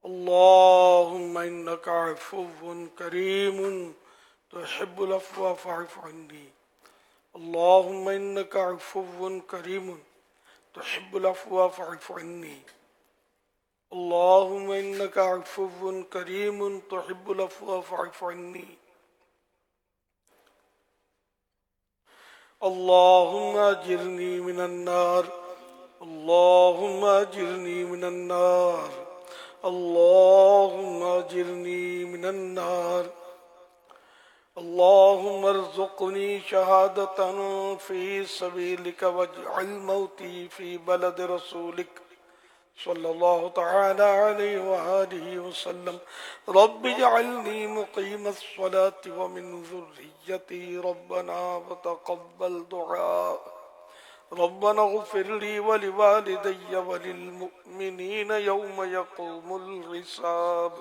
اللهم إنك عفو كريم تحب العفو فاعف عني. اللهم إنك عفو كريم تحب العفو فاعف عني. اللهم إنك عفو كريم تحب العفو فاعف عني. اللهم أجرني من النار. اللهم أجرني من النار. اللهم أجرني من النار. اللهم ارزقني شهادة في سبيلك واجعل موتي في بلد رسولك صلى الله تعالى عليه وآله وسلم. رب اجعلني مقيم الصلاة ومن ذريتي ربنا وتقبل دعاء. ربنا اغفر لي ولوالدي وللمؤمنين يوم يقوم الحساب.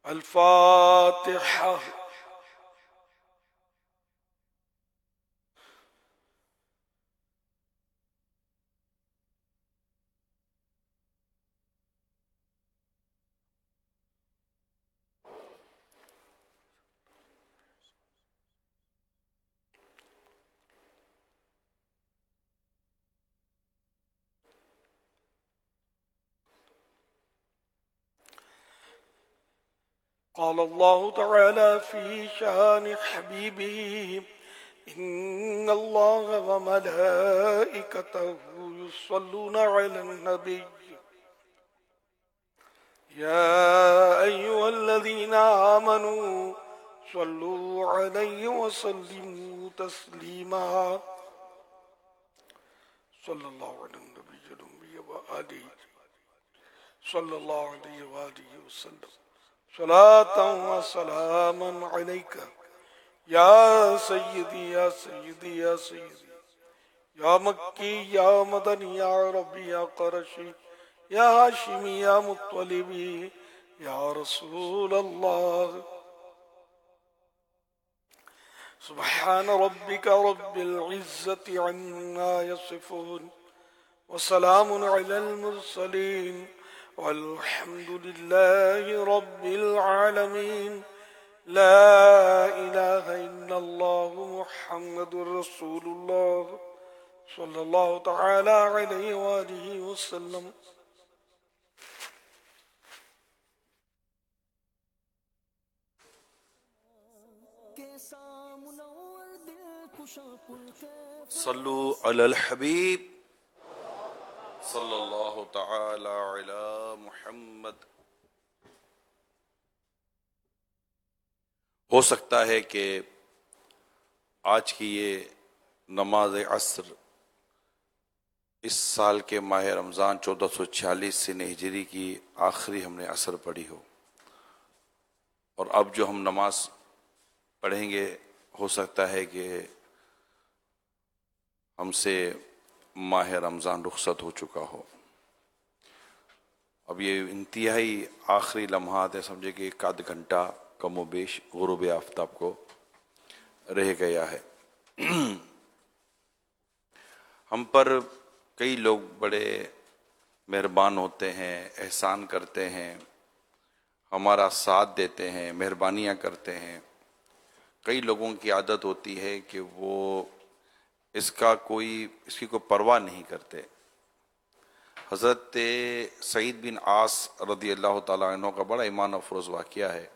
الفاتحة. قال الله تعالى في شان حبيبه: إن الله وملائكته يصلون على النبي يا أيها الذين آمنوا صلوا عليه وسلموا تسليما. صلى الله على النبي الأمي وآله صلى الله عليه وآله وسلم. صلاة وسلاما عليك يا سيدي يا سيدي يا سيدي يا مكي يا مدني يا ربي يا قرشي يا هاشمي يا مطلبي يا رسول الله. سبحان ربك رب العزة عما يصفون وسلام على المرسلين والحمد لله رب العالمين. لا إله إلا الله محمد رسول الله صلى الله تعالى عليه وآله وسلم. صلو علی الحبیب صلی اللہ تعالی علی محمد. ہو سکتا ہے کہ آج کی یہ نماز عصر اس سال کے ماہ رمضان 1446 سن ہجری کی آخری ہم نے عصر پڑھی ہو، اور اب جو ہم نماز پڑھیں گے ہو سکتا ہے کہ ہم سے ماہ رمضان رخصت ہو چکا ہو. اب یہ انتہائی آخری لمحات ہے، سمجھے کہ ایک آدھ گھنٹہ کم و بیش غروب آفتاب کو رہ گیا ہے. ہم پر کئی لوگ بڑے مہربان ہوتے ہیں، احسان کرتے ہیں، ہمارا ساتھ دیتے ہیں، مہربانیاں کرتے ہیں. کئی لوگوں کی عادت ہوتی ہے کہ وہ اس کی کوئی پرواہ نہیں کرتے. حضرت سعید بن عاص رضی اللہ تعالیٰ عنہ کا بڑا ایمان افروز واقعہ ہے.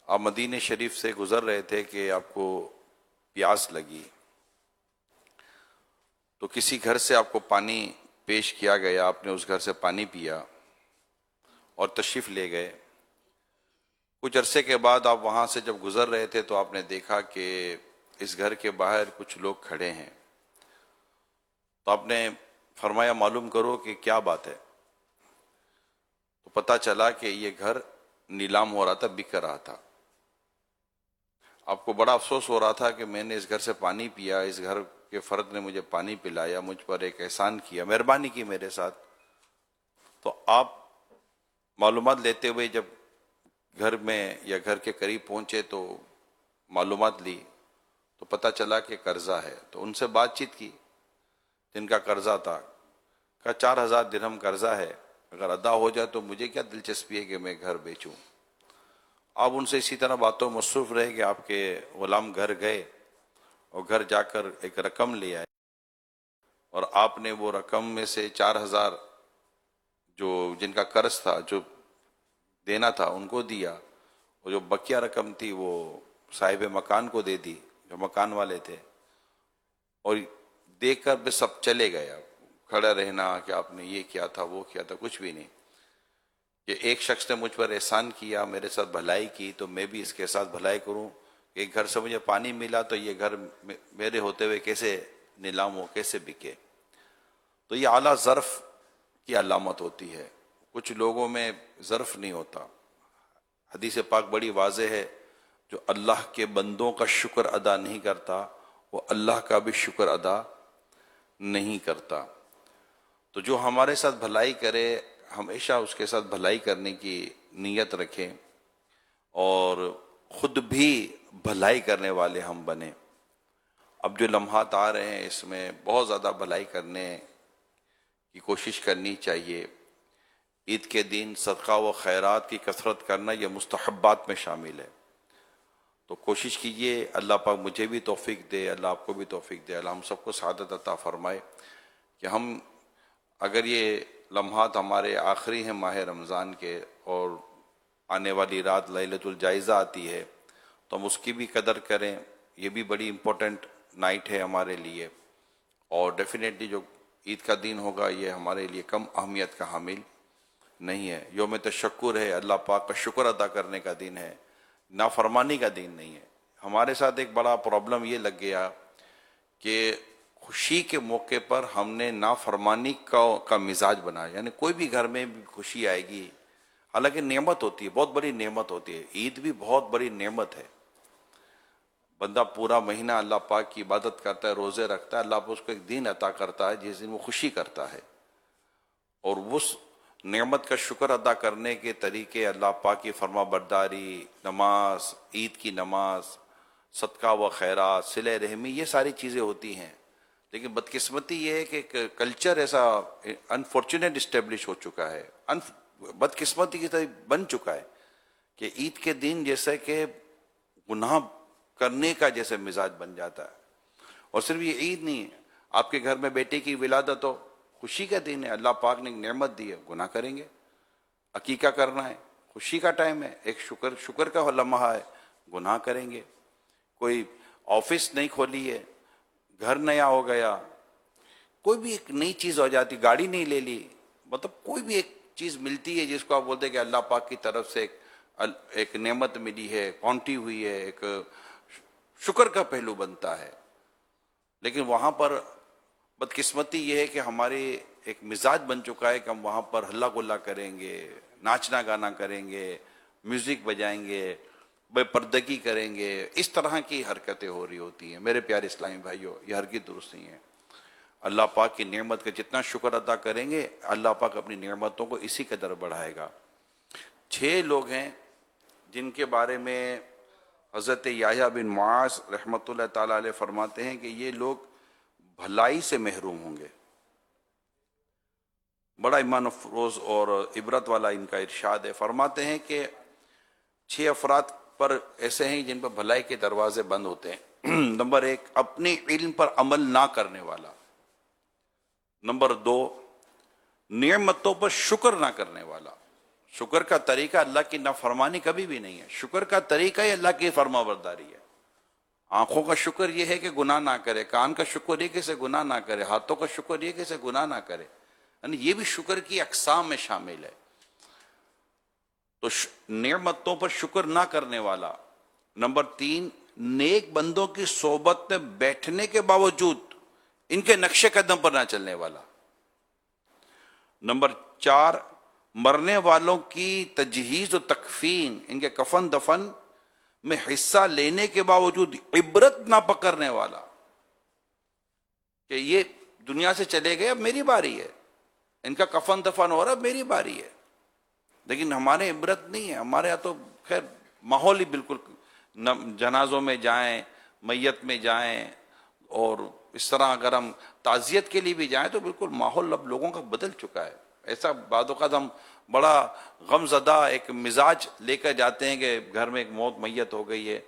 آپ مدینہ شریف سے گزر رہے تھے کہ آپ کو پیاس لگی، تو کسی گھر سے آپ کو پانی پیش کیا گیا، آپ نے اس گھر سے پانی پیا اور تشریف لے گئے. کچھ عرصے کے بعد آپ وہاں سے جب گزر رہے تھے تو آپ نے دیکھا کہ اس گھر کے باہر کچھ لوگ کھڑے ہیں. تو آپ نے فرمایا معلوم کرو کہ کیا بات ہے. تو پتہ چلا کہ یہ گھر نیلام ہو رہا تھا، بک رہا تھا. آپ کو بڑا افسوس ہو رہا تھا کہ میں نے اس گھر سے پانی پیا، اس گھر کے فرد نے مجھے پانی پلایا، مجھ پر ایک احسان کیا، مہربانی کی میرے ساتھ. تو آپ معلومات لیتے ہوئے جب گھر میں یا گھر کے قریب پہنچے تو معلومات لی، تو پتہ چلا کہ قرضہ ہے، تو ان سے بات چیت کی جن کا قرضہ تھا، کہا 4,000 درہم قرضہ ہے، اگر ادا ہو جائے تو مجھے کیا دلچسپی ہے کہ میں گھر بیچوں۔ آپ ان سے اسی طرح باتوں میں مصروف رہے کہ آپ کے غلام گھر گئے اور گھر جا کر ایک رقم لے آئے، اور آپ نے وہ رقم میں سے 4,000 جو جن کا قرض تھا، جو دینا تھا، ان کو دیا، اور جو بقیہ رقم تھی وہ صاحب مکان کو دے دی جو مکان والے تھے، اور دیکھ کر بھی سب چلے گئے۔ کھڑا رہنا کہ آپ نے یہ کیا تھا، وہ کیا تھا، کچھ بھی نہیں، کہ ایک شخص نے مجھ پر احسان کیا، میرے ساتھ بھلائی کی، تو میں بھی اس کے ساتھ بھلائی کروں۔ ایک گھر سے مجھے پانی ملا تو یہ گھر میرے ہوتے ہوئے کیسے نیلام ہو، کیسے بکے۔ تو یہ اعلیٰ ظرف کی علامت ہوتی ہے۔ کچھ لوگوں میں ظرف نہیں ہوتا۔ حدیث پاک بڑی واضح ہے، جو اللہ کے بندوں کا شکر ادا نہیں کرتا وہ اللہ کا بھی شکر ادا نہیں کرتا۔ تو جو ہمارے ساتھ بھلائی کرے، ہمیشہ اس کے ساتھ بھلائی کرنے کی نیت رکھیں، اور خود بھی بھلائی کرنے والے ہم بنیں۔ اب جو لمحات آ رہے ہیں، اس میں بہت زیادہ بھلائی کرنے کی کوشش کرنی چاہیے۔ عید کے دن صدقہ و خیرات کی کثرت کرنا یہ مستحبات میں شامل ہے، تو کوشش کیجئے۔ اللہ پاک مجھے بھی توفیق دے، اللہ آپ کو بھی توفیق دے، اللہ ہم سب کو سعادت عطا فرمائے کہ ہم، اگر یہ لمحات ہمارے آخری ہیں ماہ رمضان کے، اور آنے والی رات لیلۃ الجائزہ آتی ہے، تو ہم اس کی بھی قدر کریں۔ یہ بھی بڑی امپورٹنٹ نائٹ ہے ہمارے لیے، اور ڈیفینیٹلی جو عید کا دن ہوگا یہ ہمارے لیے کم اہمیت کا حامل نہیں ہے۔ یوم تشکر ہے، اللہ پاک کا شکر ادا کرنے کا دن ہے، نافرمانی کا دن نہیں ہے۔ ہمارے ساتھ ایک بڑا پرابلم یہ لگ گیا کہ خوشی کے موقع پر ہم نے نافرمانی کا مزاج بنایا، یعنی کوئی بھی گھر میں بھی خوشی آئے گی، حالانکہ نعمت ہوتی ہے، بہت بڑی نعمت ہوتی ہے، عید بھی بہت بڑی نعمت ہے۔ بندہ پورا مہینہ اللہ پاک کی عبادت کرتا ہے، روزے رکھتا ہے، اللہ پاک اس کو ایک دن عطا کرتا ہے جس دن وہ خوشی کرتا ہے، اور اس نعمت کا شکر ادا کرنے کے طریقے اللہ پاک کی فرما برداری، نماز، عید کی نماز، صدقہ و خیرات، صلہ رحمی، یہ ساری چیزیں ہوتی ہیں۔ لیکن بدقسمتی یہ ہے کہ ایک کلچر ایسا انفارچونیٹ اسٹیبلش ہو چکا ہے، بدقسمتی کی طرح بن چکا ہے کہ عید کے دن جیسے کہ گناہ کرنے کا جیسے مزاج بن جاتا ہے۔ اور صرف یہ عید نہیں ہے، آپ کے گھر میں بیٹے کی ولادت ہو، خوشی کا دن ہے، اللہ پاک نے ایک نعمت دی ہے، گناہ کریں گے۔ عقیقہ کرنا ہے، خوشی کا ٹائم ہے، ایک شکر کا لمحہ ہے، گناہ کریں گے۔ کوئی آفس نہیں کھولی ہے، گھر نیا ہو گیا، کوئی بھی ایک نئی چیز ہو جاتی، گاڑی نہیں لے لی، مطلب کوئی بھی ایک چیز ملتی ہے جس کو آپ بولتے ہیں کہ اللہ پاک کی طرف سے ایک نعمت ملی ہے، پونٹی ہوئی ہے، ایک شکر کا پہلو بنتا ہے۔ لیکن وہاں پر بدقسمتی یہ ہے کہ ہمارے ایک مزاج بن چکا ہے کہ ہم وہاں پر ہلا گلا کریں گے، ناچنا گانا کریں گے، میوزک بجائیں گے، بے پردگی کریں گے، اس طرح کی حرکتیں ہو رہی ہوتی ہیں۔ میرے پیارے اسلامی بھائیوں، یہ ہرگز درست نہیں ہے۔ اللہ پاک کی نعمت کا جتنا شکر ادا کریں گے، اللہ پاک اپنی نعمتوں کو اسی قدر بڑھائے گا۔ 6 لوگ ہیں جن کے بارے میں حضرت یحییٰ بن معاذ رحمۃ اللہ تعالیٰ علیہ فرماتے ہیں کہ یہ لوگ بھلائی سے محروم ہوں گے۔ بڑا ایمان افروز اور عبرت والا ان کا ارشاد ہے۔ فرماتے ہیں کہ 6 افراد پر ایسے ہیں جن پر بھلائی کے دروازے بند ہوتے ہیں۔ نمبر 1، اپنے علم پر عمل نہ کرنے والا۔ نمبر 2، نعمتوں پر شکر نہ کرنے والا۔ شکر کا طریقہ اللہ کی نافرمانی کبھی بھی نہیں ہے، شکر کا طریقہ ہی اللہ کی فرما برداری ہے۔ آنکھوں کا شکر یہ ہے کہ گناہ نہ کرے، کان کا شکر یہ کہ اسے گناہ نہ کرے، ہاتھوں کا شکر یہ کہ اسے گناہ نہ کرے، یعنی یہ بھی شکر کی اقسام میں شامل ہے۔ تو نعمتوں پر شکر نہ کرنے والا۔ نمبر 3، نیک بندوں کی صحبت میں بیٹھنے کے باوجود ان کے نقش قدم پر نہ چلنے والا۔ نمبر 4، مرنے والوں کی تجہیز و تکفین، ان کے کفن دفن میں حصہ لینے کے باوجود عبرت نہ پکڑنے والا، کہ یہ دنیا سے چلے گئے، اب میری باری ہے، ان کا کفن دفن ہو رہا، اب میری باری ہے۔ لیکن ہمارے عبرت نہیں ہے، ہمارے یہاں تو خیر ماحول ہی بالکل، جنازوں میں جائیں، میت میں جائیں اور اس طرح اگر ہم تعزیت کے لیے بھی جائیں تو بالکل ماحول اب لوگوں کا بدل چکا ہے. ایسا بعض اوقات ہم بڑا غم زدہ ایک مزاج لے کر جاتے ہیں کہ گھر میں ایک موت میت ہو گئی ہے،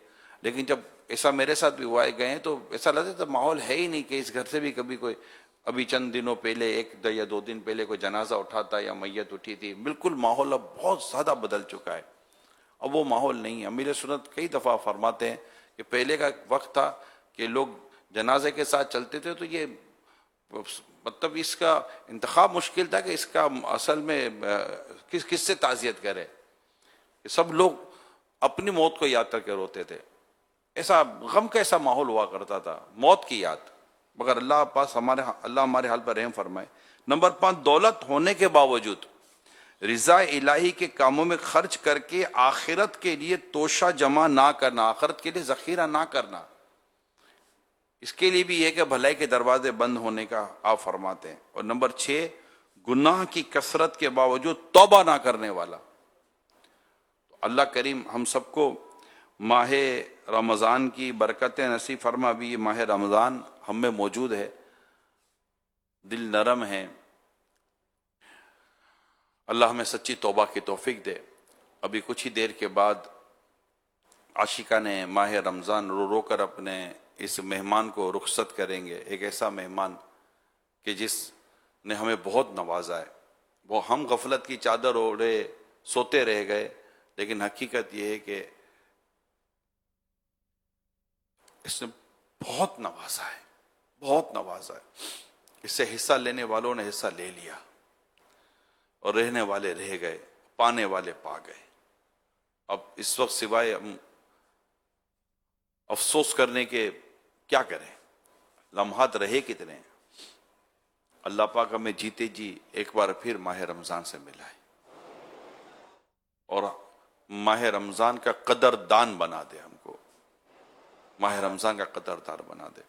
لیکن جب ایسا میرے ساتھ بھی ہوا ہے گئے ہیں تو ایسا لگتا ہے تو ماحول ہے ہی نہیں کہ اس گھر سے بھی کبھی کوئی، ابھی چند دنوں پہلے ایک یا 2 دن پہلے کوئی جنازہ اٹھا تھا یا میت اٹھی تھی. بالکل ماحول اب بہت زیادہ بدل چکا ہے، اب وہ ماحول نہیں ہے. امیر سنت کئی دفعہ فرماتے ہیں کہ پہلے کا وقت تھا کہ لوگ جنازے کے ساتھ چلتے تھے تو یہ مطلب اس کا انتخاب مشکل تھا کہ اس کا اصل میں کس سے تعزیت کرے. سب لوگ اپنی موت کو یاد کر کے روتے تھے، ایسا غم کا ایسا ماحول ہوا کرتا تھا، موت کی یاد. مگر اللہ ہمارے حال پر رحم فرمائے. نمبر 5، دولت ہونے کے باوجود رضا الہی کے کاموں میں خرچ کر کے آخرت کے لیے توشہ جمع نہ کرنا، آخرت کے لیے ذخیرہ نہ کرنا. اس کے لیے بھی یہ کہ بھلائی کے دروازے بند ہونے کا آپ فرماتے ہیں. اور نمبر 6، گناہ کی کثرت کے باوجود توبہ نہ کرنے والا. اللہ کریم ہم سب کو ماہ رمضان کی برکتیں نصیب فرما. بھی یہ ماہ رمضان ہم میں موجود ہے، دل نرم ہے، اللہ ہمیں سچی توبہ کی توفیق دے. ابھی کچھ ہی دیر کے بعد عاشقان ماہ رمضان رو رو کر اپنے اس مہمان کو رخصت کریں گے. ایک ایسا مہمان کہ جس نے ہمیں بہت نوازا ہے. وہ ہم غفلت کی چادر اوڑھے سوتے رہ گئے، لیکن حقیقت یہ ہے کہ اس نے بہت نوازا ہے، بہت نوازا ہے. اس سے حصہ لینے والوں نے حصہ لے لیا اور رہنے والے رہ گئے، پانے والے پا گئے. اب اس وقت سوائے ہم افسوس کرنے کے کیا کریں؟ لمحات رہے کتنے. اللہ پاک ہمیں جیتے جی ایک بار پھر ماہ رمضان سے ملائے اور ماہ رمضان کا قدردان بنا دے. ہم کو ماہ رمضان کا قدردان بنا دے.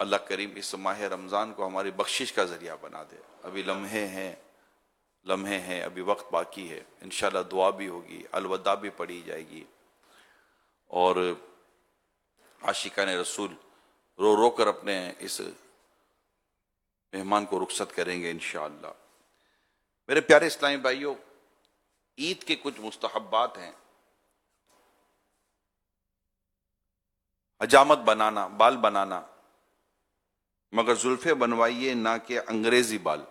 اللہ کریم اس ماہ رمضان کو ہماری بخشش کا ذریعہ بنا دے. ابھی لمحے ہیں، ابھی وقت باقی ہے. انشاءاللہ دعا بھی ہوگی، الوداع بھی پڑھی جائے گی اور عاشقان رسول رو رو کر اپنے اس مہمان کو رخصت کریں گے انشاءاللہ. میرے پیارے اسلامی بھائیوں، عید کے کچھ مستحبات ہیں. حجامت بنانا، بال بنانا، مگر زلفیں بنوائیے نہ کہ انگریزی بال.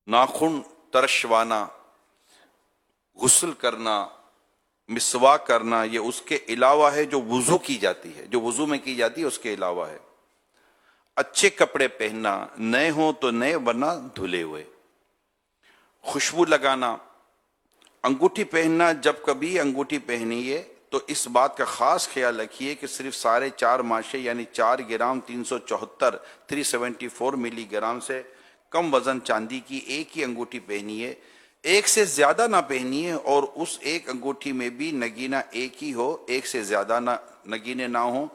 ناخن ترشوانا، غسل کرنا، مسواک کرنا، یہ اس کے علاوہ ہے جو وضو کی جاتی ہے، جو وضو میں کی جاتی ہے اس کے علاوہ ہے. اچھے کپڑے پہننا، نئے ہوں تو نئے ورنہ دھلے ہوئے. خوشبو لگانا، انگوٹھی پہننا. جب کبھی انگوٹھی پہنیے تو اس بات کا خاص خیال رکھیے کہ صرف 4.5 ماشے یعنی 4 گرام 374 ملی گرام سے کم وزن چاندی کی ایک ہی انگوٹھی پہنیے. ایک سے زیادہ نہ پہنیے اور اس ایک انگوٹھی میں بھی نگینہ ایک ہی ہو، ایک سے زیادہ نگینے نہ ہوں.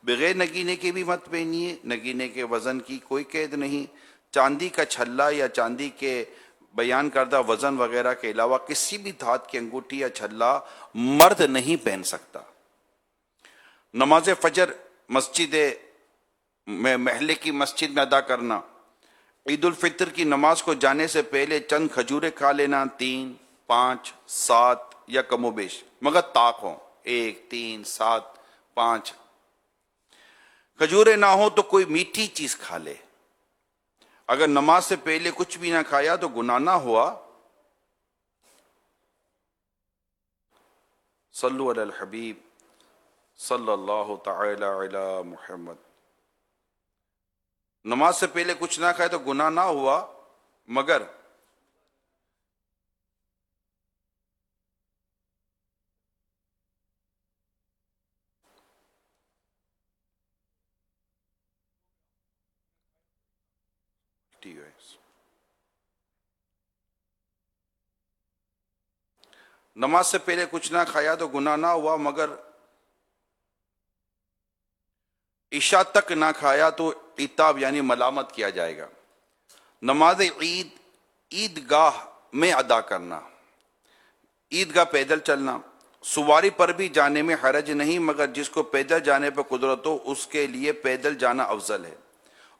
بغیر نگینے کے بھی مت پہنیے. نگینے کے وزن کی کوئی قید نہیں. چاندی کا چھلا یا چاندی کے بیان کردہ وزن وغیرہ کے علاوہ کسی بھی دھات کی انگوٹھی یا چھلا مرد نہیں پہن سکتا. نماز فجر مسجد میں محلے کی مسجد میں ادا کرنا. عید الفطر کی نماز کو جانے سے پہلے چند کھجوریں کھا لینا، 3، 5، 7 یا کم و بیش، مگر طاق ہوں 1، 3، 7، 5. کھجوریں نہ ہوں تو کوئی میٹھی چیز کھا لے. اگر نماز سے پہلے کچھ بھی نہ کھایا تو گناہ نہ ہوا. صلو علی الحبیب صلی اللہ تعالی علی محمد. نماز سے پہلے کچھ نہ کھائے تو گناہ نہ ہوا، مگر نماز سے پہلے کچھ نہ کھایا تو گناہ نہ ہوا، مگر عشاء تک نہ کھایا تو عتاب یعنی ملامت کیا جائے گا. نماز عید گاہ میں ادا کرنا. عیدگاہ پیدل چلنا سواری پر بھی جانے میں حرج نہیں، مگر جس کو پیدل جانے پر قدرت ہو اس کے لیے پیدل جانا افضل ہے،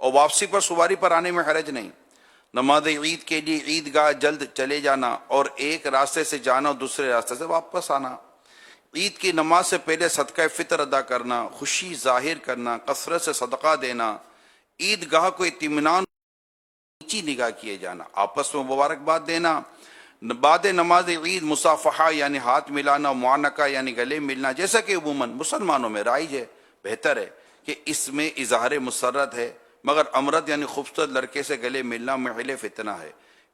اور واپسی پر سواری پر آنے میں حرج نہیں۔ نماز عید کے لیے عیدگاہ جلد چلے جانا اور ایک راستے سے جانا اور دوسرے راستے سے واپس آنا، عید کی نماز سے پہلے صدقہ فطر ادا کرنا، خوشی ظاہر کرنا، کثرت سے صدقہ دینا، عیدگاہ کو اطمینان نیچی نگاہ کیے جانا، آپس میں مبارکباد دینا، بعد نماز عید مصافحہ یعنی ہاتھ ملانا، معانقہ یعنی گلے ملنا، جیسا کہ عموماً مسلمانوں میں رائج ہے، بہتر ہے کہ اس میں اظہار مسرت ہے، مگر امرد یعنی خوبصورت لڑکے سے گلے ملنا محل فتنہ ہے۔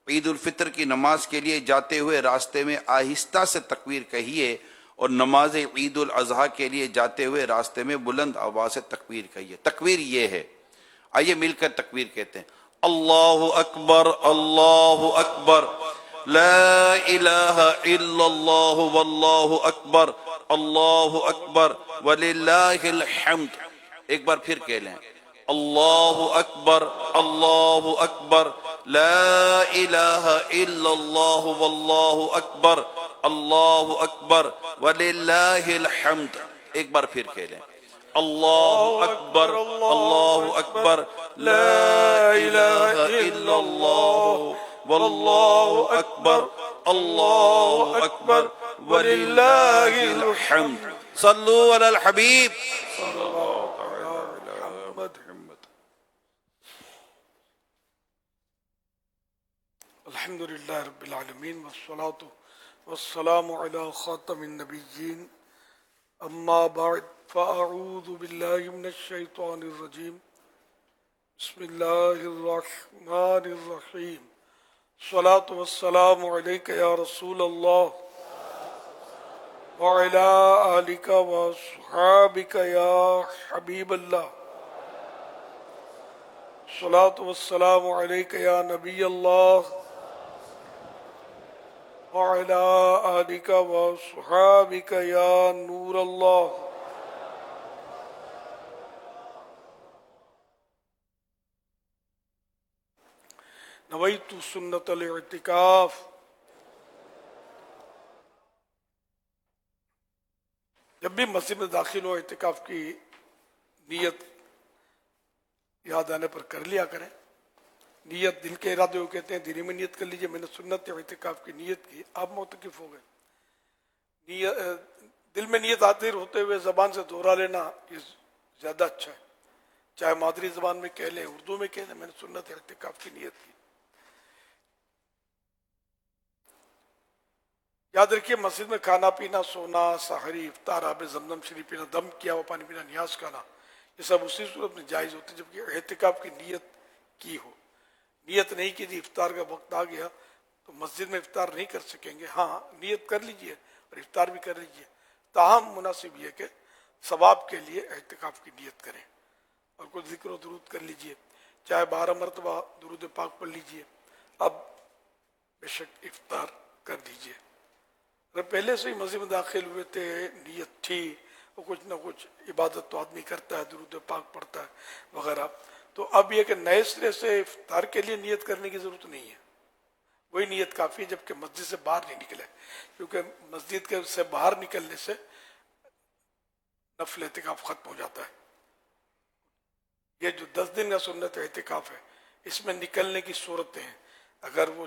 عید الفطر کی نماز کے لیے جاتے ہوئے راستے میں آہستہ سے تکبیر کہیے، اور نماز عید الاضحیٰ کے لیے جاتے ہوئے راستے میں بلند آواز سے تکبیر کہیے۔ تکبیر یہ ہے، آئیے مل کر تکبیر کہتے ہیں، اللہ اکبر اللہ اکبر، لا الہ الا اللہ واللہ اکبر، اللہ اکبر وللہ الحمد۔ ایک بار پھر کہہ لیں، اللہ اکبر اللہ اکبر، لا الہ الا اللہ واللہ اکبر، اللہ اکبر وللہ الحمد۔ ایک بار پھر کہہ لیں، اللہ اکبر اللہ اکبر، لا الہ الا اللہ واللہ اکبر، اللہ اکبر وللہ الحمد۔ صلو علی الحبیب محمد۔ الحمد للہ رب العالمین والصلاة والسلام علی خاتم النبیین، اما بعد فاعوذ باللہ من الشیطان الرجیم، بسم اللہ الرحمن الرحیم، الصلاة والسلام علیک یا رسول اللہ وعلی آلک واصحابک یا حبیب اللہ، الصلاة والسلام علیک یا نبی اللہ وعلی آلک واصحابک یا نور اللہ۔ نویت سنت الاعتکاف۔ جب بھی مسجد میں داخل ہو اعتکاف کی نیت یاد آنے پر کر لیا کریں۔ نیت دل کے ارادے کو کہتے ہیں، دل میں نیت کر لیجئے میں نے سنت اعتکاف کی نیت کی، آپ معتکف ہو گئے۔ دل میں نیت حاضر ہوتے ہوئے زبان سے دہرا لینا یہ زیادہ اچھا ہے، چاہے مادری زبان میں کہہ لیں، اردو میں کہہ لیں، میں نے سنت اعتکاف کی نیت کی۔ یاد رکھیے مسجد میں کھانا پینا، سونا، سحری، افطار، آب زمزم شریف پینا، دم کیا ہوا پانی پینا، نیاز کھانا، یہ سب اسی صورت میں جائز ہوتے جبکہ اعتکاف کی نیت کی ہو۔ نیت نہیں کی تھی، افطار کا وقت آ گیا تو مسجد میں افطار نہیں کر سکیں گے، ہاں نیت کر لیجئے اور افطار بھی کر لیجئے، تاہم مناسب یہ کہ ثواب کے لیے اعتکاف کی نیت کریں اور کچھ ذکر و درود کر لیجئے، چاہے 12 مرتبہ درود پاک پڑھ لیجئے۔ اب بے شک افطار کر دیجئے۔ اگر پہلے سے ہی مسجد میں داخل ہوئے تھے، نیت تھی، اور کچھ نہ کچھ عبادت تو آدمی کرتا ہے، درود پاک پڑھتا ہے وغیرہ، تو اب یہ کہ نئے سرے سے افطار کے لیے نیت کرنے کی ضرورت نہیں ہے، وہی نیت کافی ہے جبکہ مسجد سے باہر نہیں نکلے، کیونکہ مسجد کے سے باہر نکلنے سے نفل اعتکاف ختم ہو جاتا ہے۔ یہ جو 10 دن کا سنت اعتکاف ہے اس میں نکلنے کی صورتیں ہیں، اگر وہ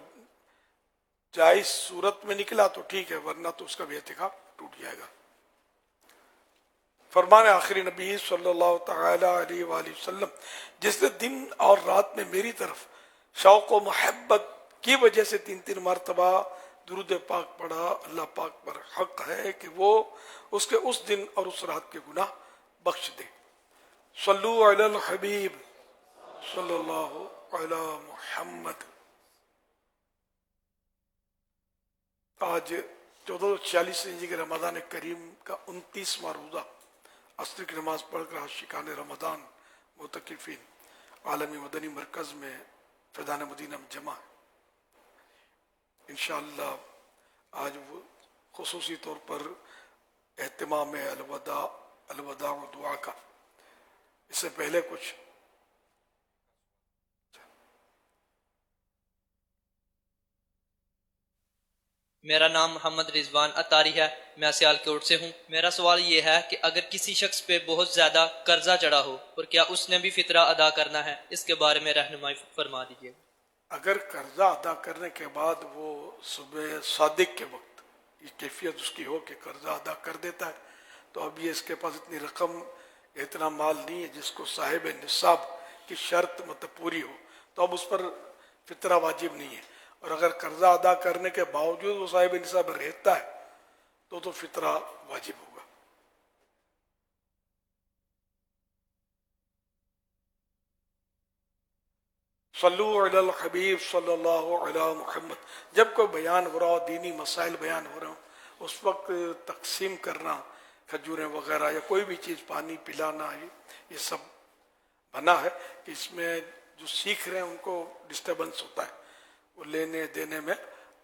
جائز صورت میں نکلا تو ٹھیک ہے، ورنہ تو اس کا بھی اعتکاف ٹوٹ جائے گا۔ فرمان آخری نبی صلی اللہ تعالی علیہ وآلہ وسلم، جس نے دن اور رات میں میری طرف شوق و محبت کی وجہ سے 3 مرتبہ درود پاک پڑھا، اللہ پاک پر حق ہے کہ وہ اس کے اس دن اور اس رات کے گناہ بخش دے۔ صلو علی الحبیب صلی اللہ علی محمد۔ آج 1446 ہجری کے رمضان کریم کا 29واں روزہ، عصر کی نماز پڑھ کر عاشقان رمضان معتکفین عالمی مدنی مرکز میں فیضان مدینہ میں جمع ہے۔ انشاءاللہ آج وہ خصوصی طور پر اہتمام الوداع و دعا کا، اس سے پہلے کچھ میرا نام محمد رضوان اتاری ہے، میں سیالکوٹ سے ہوں۔ میرا سوال یہ ہے کہ اگر کسی شخص پہ بہت زیادہ قرضہ چڑھا ہو اور کیا اس نے بھی فطرہ ادا کرنا ہے، اس کے بارے میں رہنمائی فرما دیجیے۔ اگر قرضہ ادا کرنے کے بعد وہ صبح صادق کے وقت یہ کیفیت اس کی ہو کہ قرضہ ادا کر دیتا ہے، تو اب یہ اس کے پاس اتنی رقم اتنا مال نہیں ہے جس کو صاحب نصاب کی شرط مطلب پوری ہو، تو اب اس پر فطرہ واجب نہیں ہے۔ اور اگر قرضہ ادا کرنے کے باوجود وہ صاحب نصاب رہتا ہے تو فطرہ واجب ہوگا۔ صلو علی الحبیب صلی اللہ علی محمد۔ جب کوئی بیان ہو رہا ہو، دینی مسائل بیان ہو رہا ہو، اس وقت تقسیم کرنا کھجوریں وغیرہ یا کوئی بھی چیز پانی پلانا، یہ سب بنا ہے کہ اس میں جو سیکھ رہے ہیں ان کو ڈسٹربنس ہوتا ہے، وہ لینے دینے میں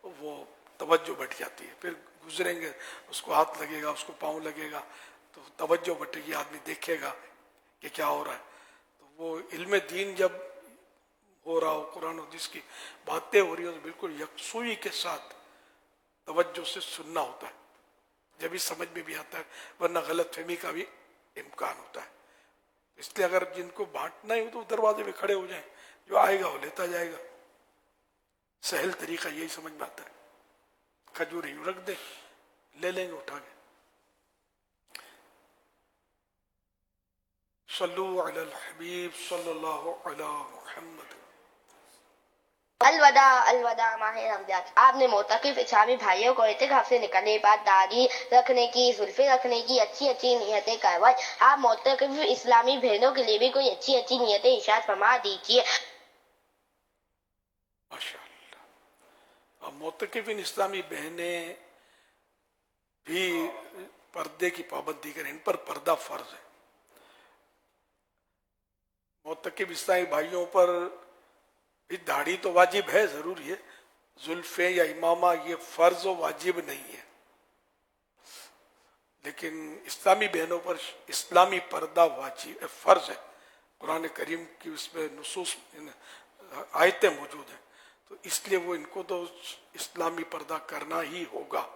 وہ توجہ بٹھ جاتی ہے، پھر گزریں گے اس کو ہاتھ لگے گا، اس کو پاؤں لگے گا، تو توجہ بٹے گی، آدمی دیکھے گا کہ کیا ہو رہا ہے۔ تو وہ علم دین جب ہو رہا ہو، قرآن و حدیث کی باتیں ہو رہی ہو، تو بالکل یکسوئی کے ساتھ توجہ سے سننا ہوتا ہے، جبھی سمجھ میں بھی آتا ہے، ورنہ غلط فہمی کا بھی امکان ہوتا ہے۔ اس لیے اگر جن کو بانٹنا ہی ہو تو دروازے پہ کھڑے ہو جائیں، جو آئے گا وہ لیتا جائے گا۔ سہل طریقہ یہی سمجھ میں آتا ہے، کھجوریں یوں رکھ دیں، لے لیں گے اٹھا کے۔ صلو علی الحبیب صلی اللہ علی محمد۔ الوداع الوداع ماہ رمضان۔ آپ نے معتکف اسلامی بھائیوں کو اعتکاف سے نکلنے کے بعد داڑھی رکھنے کی، زلفیں رکھنے کی اچھی نیتیں کروائی۔ آپ معتکف اسلامی بہنوں کے لیے بھی کوئی اچھی نیتیں ارشاد فرما دیجیے۔ ماشاء اللہ۔ اب معتکفین اسلامی بہنیں بھی پردے کی پابندی کریں، ان پر پردہ فرض ہے۔ معتکف اسلامی بھائیوں پر بھی داڑھی تو واجب ہے، ضروری ہے، زلفیں یا امامہ یہ فرض و واجب نہیں ہے، لیکن اسلامی بہنوں پر اسلامی پردہ واجب فرض ہے۔ قرآن کریم کی اس میں نصوص آیتیں موجود ہیں، تو اس لیے وہ ان کو تو اسلامی پردہ کرنا ہی ہوگا،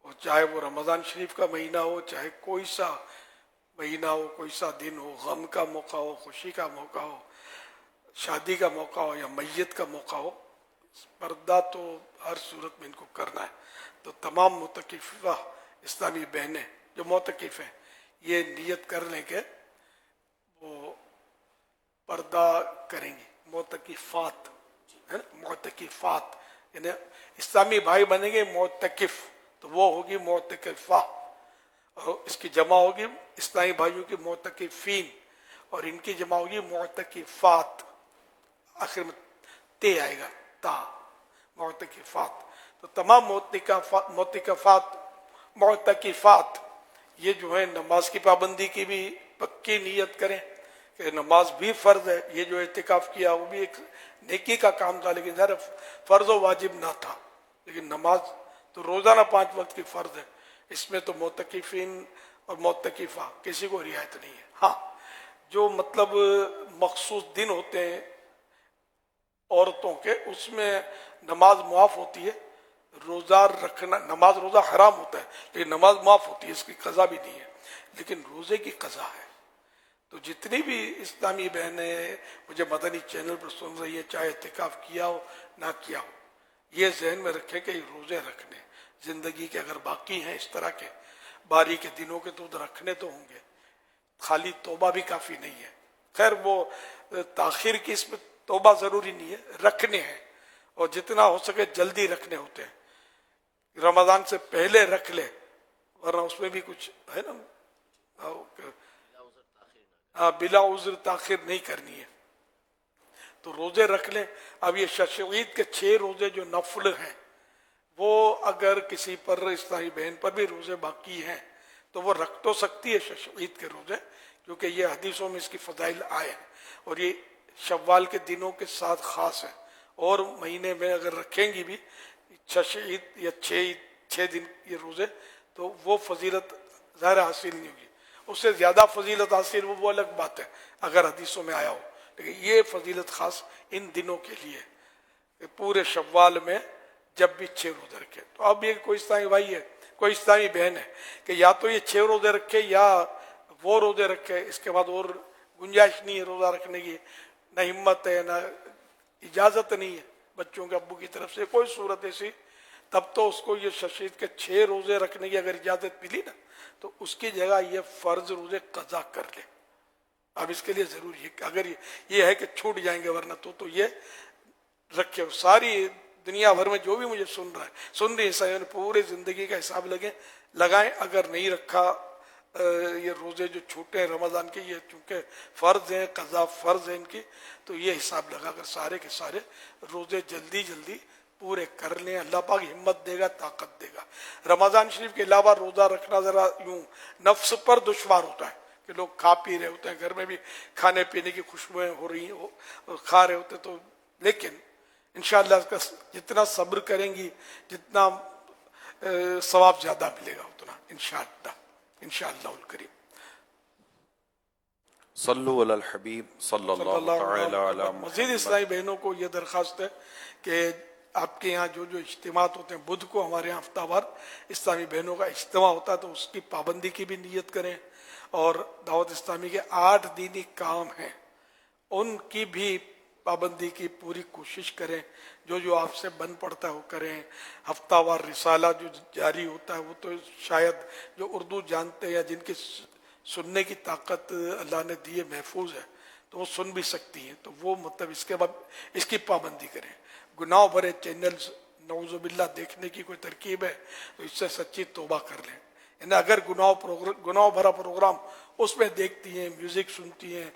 اور چاہے وہ رمضان شریف کا مہینہ ہو، چاہے کوئی سا مہینہ ہو، کوئی سا دن ہو، غم کا موقع ہو، خوشی کا موقع ہو، شادی کا موقع ہو یا میت کا موقع ہو، پردہ تو ہر صورت میں ان کو کرنا ہے۔ تو تمام معتکفہ اسلامی بہنیں جو معتکف ہیں یہ نیت کر لیں کہ وہ پردہ کریں گی۔ معتکفات ہے نا، معتکفات یعنی اسلامی بھائی بنیں گے معتکف، تو وہ ہوگی معتکفہ، اور اس کی جمع ہوگی اسلامی بھائیوں کی معتکفین، اور ان کی جمع ہوگی معتکفات، آخر میں تے آئے گا، تا، معتکفات۔ تو تمام معتکفات معتکفات یہ جو ہے نماز کی پابندی کی بھی پکی نیت کریں کہ نماز بھی فرض ہے۔ یہ جو اعتکاف کیا وہ بھی ایک نیکی کا کام تھا، لیکن ذرا فرض و واجب نہ تھا، لیکن نماز تو روزانہ 5 وقت کی فرض ہے، اس میں تو معتکفین اور معتکفہ کسی کو رعایت نہیں ہے۔ ہاں جو مطلب مخصوص دن ہوتے ہیں عورتوں کے، اس میں نماز معاف ہوتی ہے، روزہ رکھنا، نماز روزہ حرام ہوتا ہے لیکن نماز معاف ہوتی ہے، اس کی قضا بھی نہیں ہے، لیکن روزے کی قضا ہے۔ تو جتنی بھی اسلامی بہنیں مجھے مدنی چینل پر سن رہی ہیں، چاہے اعتکاف کیا ہو نہ کیا ہو، یہ ذہن میں رکھیں کہ روزے رکھنے زندگی کے اگر باقی ہیں اس طرح کے باری کے دنوں کے تو رکھنے تو ہوں گے، خالی توبہ بھی کافی نہیں ہے۔ خیر وہ تاخیر کی اس میں توبہ ضروری نہیں ہے، رکھنے ہیں، اور جتنا ہو سکے جلدی رکھنے ہوتے ہیں، رمضان سے پہلے رکھ لے، ورنہ اس میں بھی کچھ ہے نا، بلا عذر تاخیر نہیں کرنی ہے، تو روزے رکھ لیں۔ اب یہ ششعید کے 6 روزے جو نفل ہیں، وہ اگر کسی پر اسلامی بہن پر بھی روزے باقی ہیں تو وہ رکھ تو سکتی ہے ششعید کے روزے، کیونکہ یہ حدیثوں میں اس کی فضائل آئے ہیں، اور یہ شوال کے دنوں کے ساتھ خاص ہے، اور مہینے میں اگر رکھیں گی بھی ششعید یا 6 دن یہ روزے، تو وہ فضیلت ظاہر حاصل نہیں ہوگی، اس سے زیادہ فضیلت حاصل وہ الگ بات ہے اگر حدیثوں میں آیا ہو، لیکن یہ فضیلت خاص ان دنوں کے لیے کہ پورے شوال میں جب بھی 6 روزے رکھے. تو اب یہ کوئی اسلامی بھائی ہے، کوئی اسلامی بہن ہے کہ یا تو یہ 6 روزے رکھے یا وہ روزے رکھے، اس کے بعد اور گنجائش نہیں ہے روزہ رکھنے کی، نہ ہمت ہے نہ اجازت نہیں ہے بچوں کے ابو کی طرف سے کوئی صورت ایسی، تب تو اس کو یہ ششید کے 6 روزے رکھنے کی اگر اجازت ملی نا تو اس کی جگہ یہ فرض روزے قضا کر لے. اب اس کے لیے ضروری ہے کہ اگر یہ ہے کہ چھوٹ جائیں گے ورنہ تو یہ رکھے. ساری دنیا بھر میں جو بھی مجھے سن رہی ہے پورے زندگی کا حساب لگائیں. اگر نہیں رکھا یہ روزے جو چھوٹے ہیں رمضان کے، یہ چونکہ فرض ہیں، قضا فرض ہے ان کی، تو یہ حساب لگا کر سارے کے سارے روزے جلدی جلدی پورے کر لیں. اللہ پاک ہمت دے گا، طاقت دے گا. رمضان شریف کے علاوہ روزہ رکھنا ذرا یوں نفس پر دشوار ہوتا ہے کہ لوگ کھا پی رہے ہوتے ہیں، گھر میں بھی کھانے پینے کی خوشبوئیں ہو رہی ہیں، کھا رہے ہوتے، تو لیکن انشاءاللہ اس کا جتنا صبر کریں گی جتنا ثواب زیادہ ملے گا اتنا انشاءاللہ الکریم. صلو علی الحبیب صلی اللہ تعالی علی مزید محمد. اسلامی بہنوں کو یہ درخواست ہے کہ آپ کے یہاں جو اجتماعات ہوتے ہیں، بدھ کو ہمارے یہاں ہفتہ وار اسلامی بہنوں کا اجتماع ہوتا ہے، تو اس کی پابندی کی بھی نیت کریں. اور دعوت اسلامی کے 8 دینی کام ہیں ان کی بھی پابندی کی پوری کوشش کریں. جو آپ سے بن پڑتا ہے وہ کریں. ہفتہ وار رسالہ جو جاری ہوتا ہے وہ تو شاید جو اردو جانتے ہیں یا جن کی سننے کی طاقت اللہ نے دی ہے محفوظ ہے تو وہ سن بھی سکتی ہیں، تو وہ مطلب اس کے بعد اس کی پابندی کریں. گناہ بھرے چینلز نعوذ باللہ دیکھنے کی کوئی ترکیب ہے تو اس سے سچی توبہ کر لیں. یعنی اگر گناہ بھرا پروگرام اس میں دیکھتی ہیں، میوزک سنتی ہیں،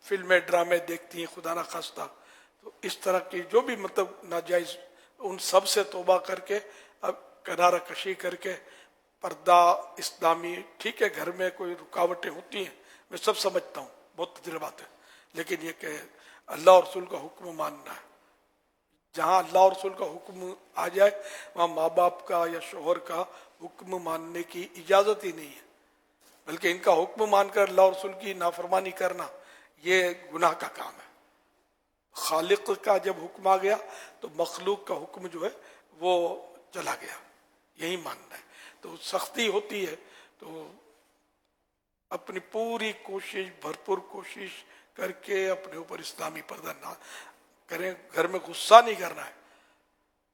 فلمیں ڈرامے دیکھتی ہیں خدا نہ خواستہ، تو اس طرح کی جو بھی مطلب ناجائز، ان سب سے توبہ کر کے اب کنارہ کشی کر کے پردہ اسلامی. ٹھیک ہے گھر میں کوئی رکاوٹیں ہوتی ہیں، میں سب سمجھتا ہوں، بہت تجربات ہے، لیکن یہ کہ اللہ اور رسول کا حکم ماننا ہے. جہاں اللہ اور رسول کا حکم آ جائے وہاں ماں باپ کا یا شوہر کا حکم ماننے کی اجازت ہی نہیں ہے، بلکہ ان کا حکم مان کر اللہ اور رسول کی نافرمانی کرنا یہ گناہ کا کام ہے. خالق کا جب حکم آ گیا تو مخلوق کا حکم جو ہے وہ چلا گیا، یہی ماننا ہے. تو سختی ہوتی ہے تو اپنی پوری کوشش، بھرپور کوشش کر کے اپنے اوپر اسلامی پردہ نہ کریں. گھر میں غصہ نہیں کرنا ہے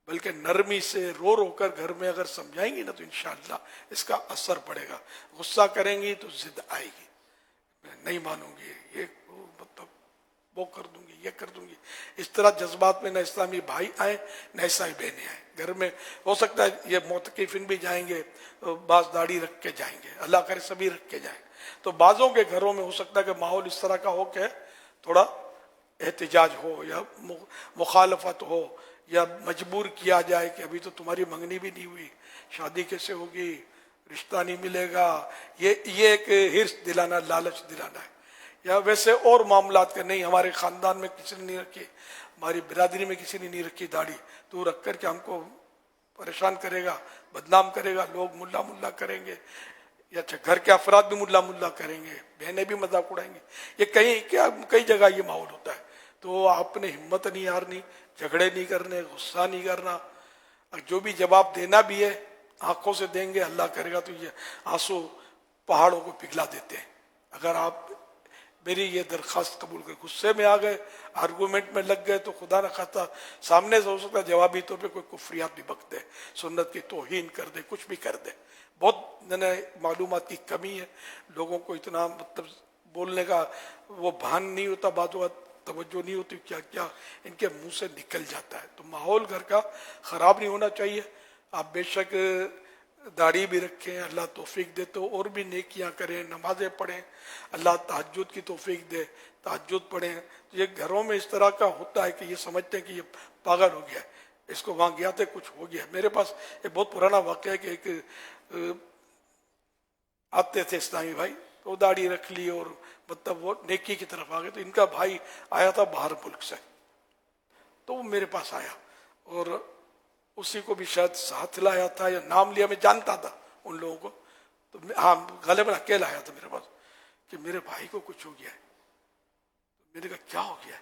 بلکہ نرمی سے رو رو کر گھر میں اگر سمجھائیں گی نا تو انشاءاللہ اس کا اثر پڑے گا. غصہ کریں گی تو ضد آئے گی، میں نہیں مانوں گی، یہ مطلب وہ کر دوں گی، یہ کر دوں گی. اس طرح جذبات میں نہ اسلامی بھائی آئیں نہ اسلامی بہنیں آئیں. گھر میں ہو سکتا ہے یہ معتکفین بھی جائیں گے، بعض داڑھی رکھ کے جائیں گے، اللہ کرے سبھی رکھ کے جائیں. تو بعضوں کے گھروں میں ہو سکتا ہے کہ ماحول اس طرح کا ہو کہ تھوڑا احتجاج ہو یا مخالفت ہو یا مجبور کیا جائے کہ ابھی تو تمہاری منگنی بھی نہیں ہوئی، شادی کیسے ہوگی، رشتہ نہیں ملے گا. یہ ایک ہرس دلانا، لالچ دلانا ہے. یا ویسے اور معاملات کا نہیں، ہمارے خاندان میں کسی نے نہیں رکھی، ہماری برادری میں کسی نے نہیں رکھی داڑھی، تو رکھ کر کے ہم کو پریشان کرے گا، بدنام کرے گا، لوگ ملا ملا کریں گے، یا اچھا گھر کے افراد بھی ملا ملا کریں گے، بہنیں بھی مذاق اڑائیں گے. یہ کئی جگہ یہ ماحول ہوتا ہے. تو آپ نے ہمت نہیں ہارنی، جھگڑے نہیں کرنے، غصہ نہیں کرنا. جو بھی جواب دینا بھی ہے آنکھوں سے دیں گے، اللہ کرے گا تو یہ آنسو پہاڑوں کو پگھلا دیتے ہیں. اگر آپ میری یہ درخواست قبول کر غصے میں آ گئے، آرگومنٹ میں لگ گئے، تو خدا نہ خواستہ سامنے سے ہو سکتا ہے جوابی طور پہ کوئی کفریات بھی بک دے، سنت کی توہین کر دے، کچھ بھی کر دے. بہت معلومات کی کمی ہے، لوگوں کو اتنا مطلب بولنے کا وہ بھان نہیں ہوتا، بعض اوقات توجہ نہیں ہوتی، کیا کیا ان کے منہ سے نکل جاتا ہے. تو ماحول گھر کا خراب نہیں ہونا چاہیے. آپ بے شک داڑھی بھی رکھیں، اللہ توفیق دے تو اور بھی نیکیاں کریں، نمازیں پڑھیں، اللہ تہجد کی توفیق دے، تہجد پڑھیں. یہ گھروں میں اس طرح کا ہوتا ہے کہ یہ سمجھتے ہیں کہ یہ پاگل ہو گیا ہے، اس کو وہاں گیا تھا کچھ ہو گیا. میرے پاس ایک بہت پرانا واقعہ ہے کہ ایک آتے تھے اسلامی بھائی، تو داڑھی رکھ لی اور مطلب وہ نیکی کی طرف آ گئے. تو ان کا بھائی آیا تھا باہر ملک سے، تو وہ میرے پاس آیا اور اسی کو بھی شاید ساتھ لایا تھا یا نام لیا، میں جانتا تھا ان لوگوں کو. تو ہاں غالباً اکیلا آیا تھا میرے پاس کہ میرے بھائی کو کچھ ہو گیا ہے. میں نے کہا کیا ہو گیا ہے؟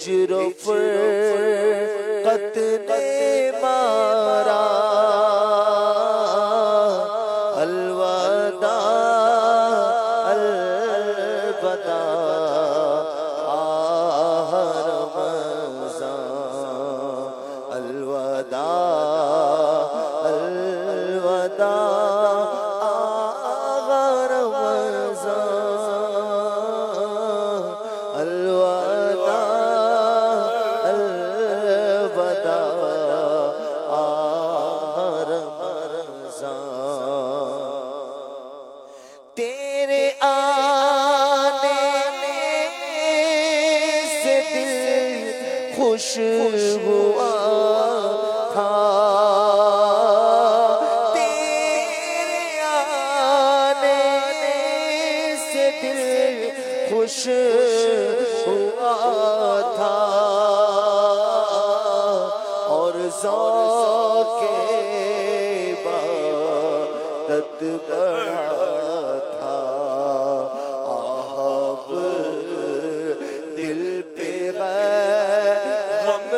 ہجر و فرقت نے مارا الوداع الوداع آہ رمضان الوداع الوداع آہ رمضان الوداع الوداع آہ رمضان تیرے آنے سے دل خوش ہوا تھا تیرے آنے سے دل خوش ہوا تھا اور ذوق عبادت بڑا تھا آہب دل پہ غم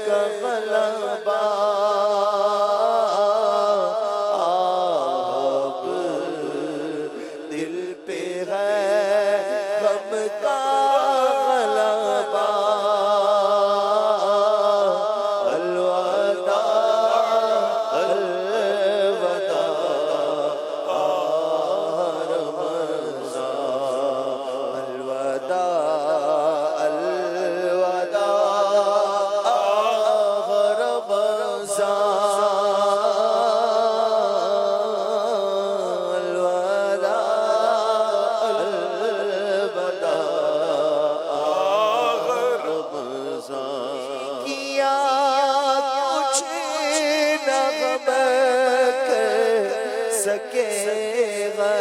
کا غلبہ آہب دل پہ غم کا غلبہ الوداع الوداع آہ رمضان الوداع الوداع آہ رمضان الوداع الوداع آہ رمضان کیا کچھ نغم کر سکے گا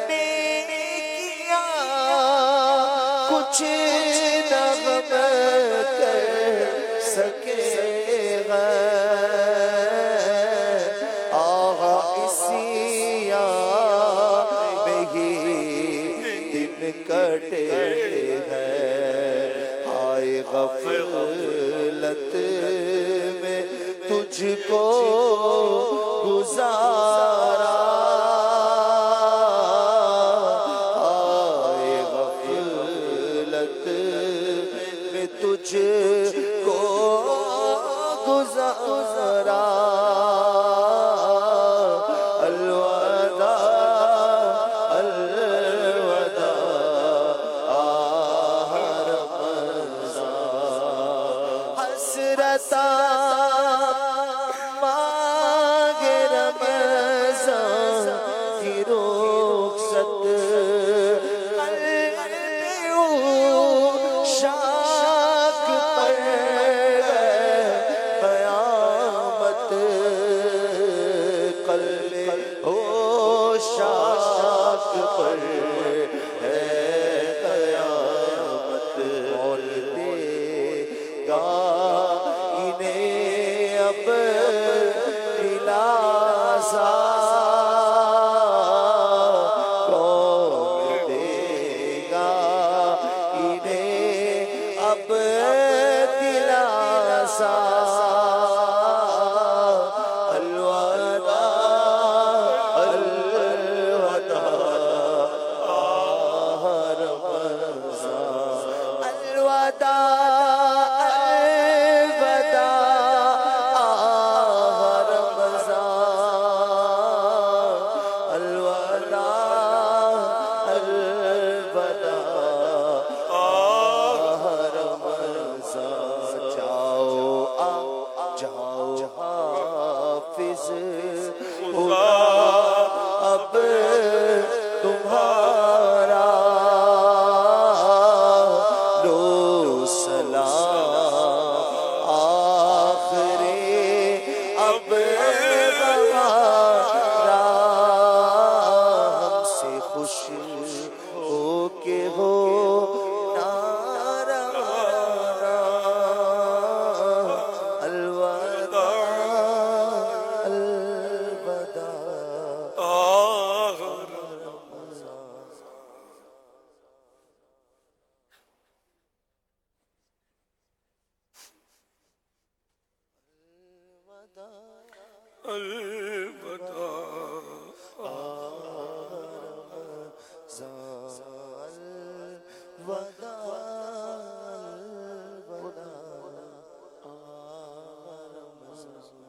کیا کچھ نغم کر سکے گا آغا اسی میں ہی دن کٹے ہیں آئے غفلت میں تجھ کو گزارا آئے غفلت میں تجھ کو گزارا الوداع الوداع آہ رمضان حسرتا مانگ رمضان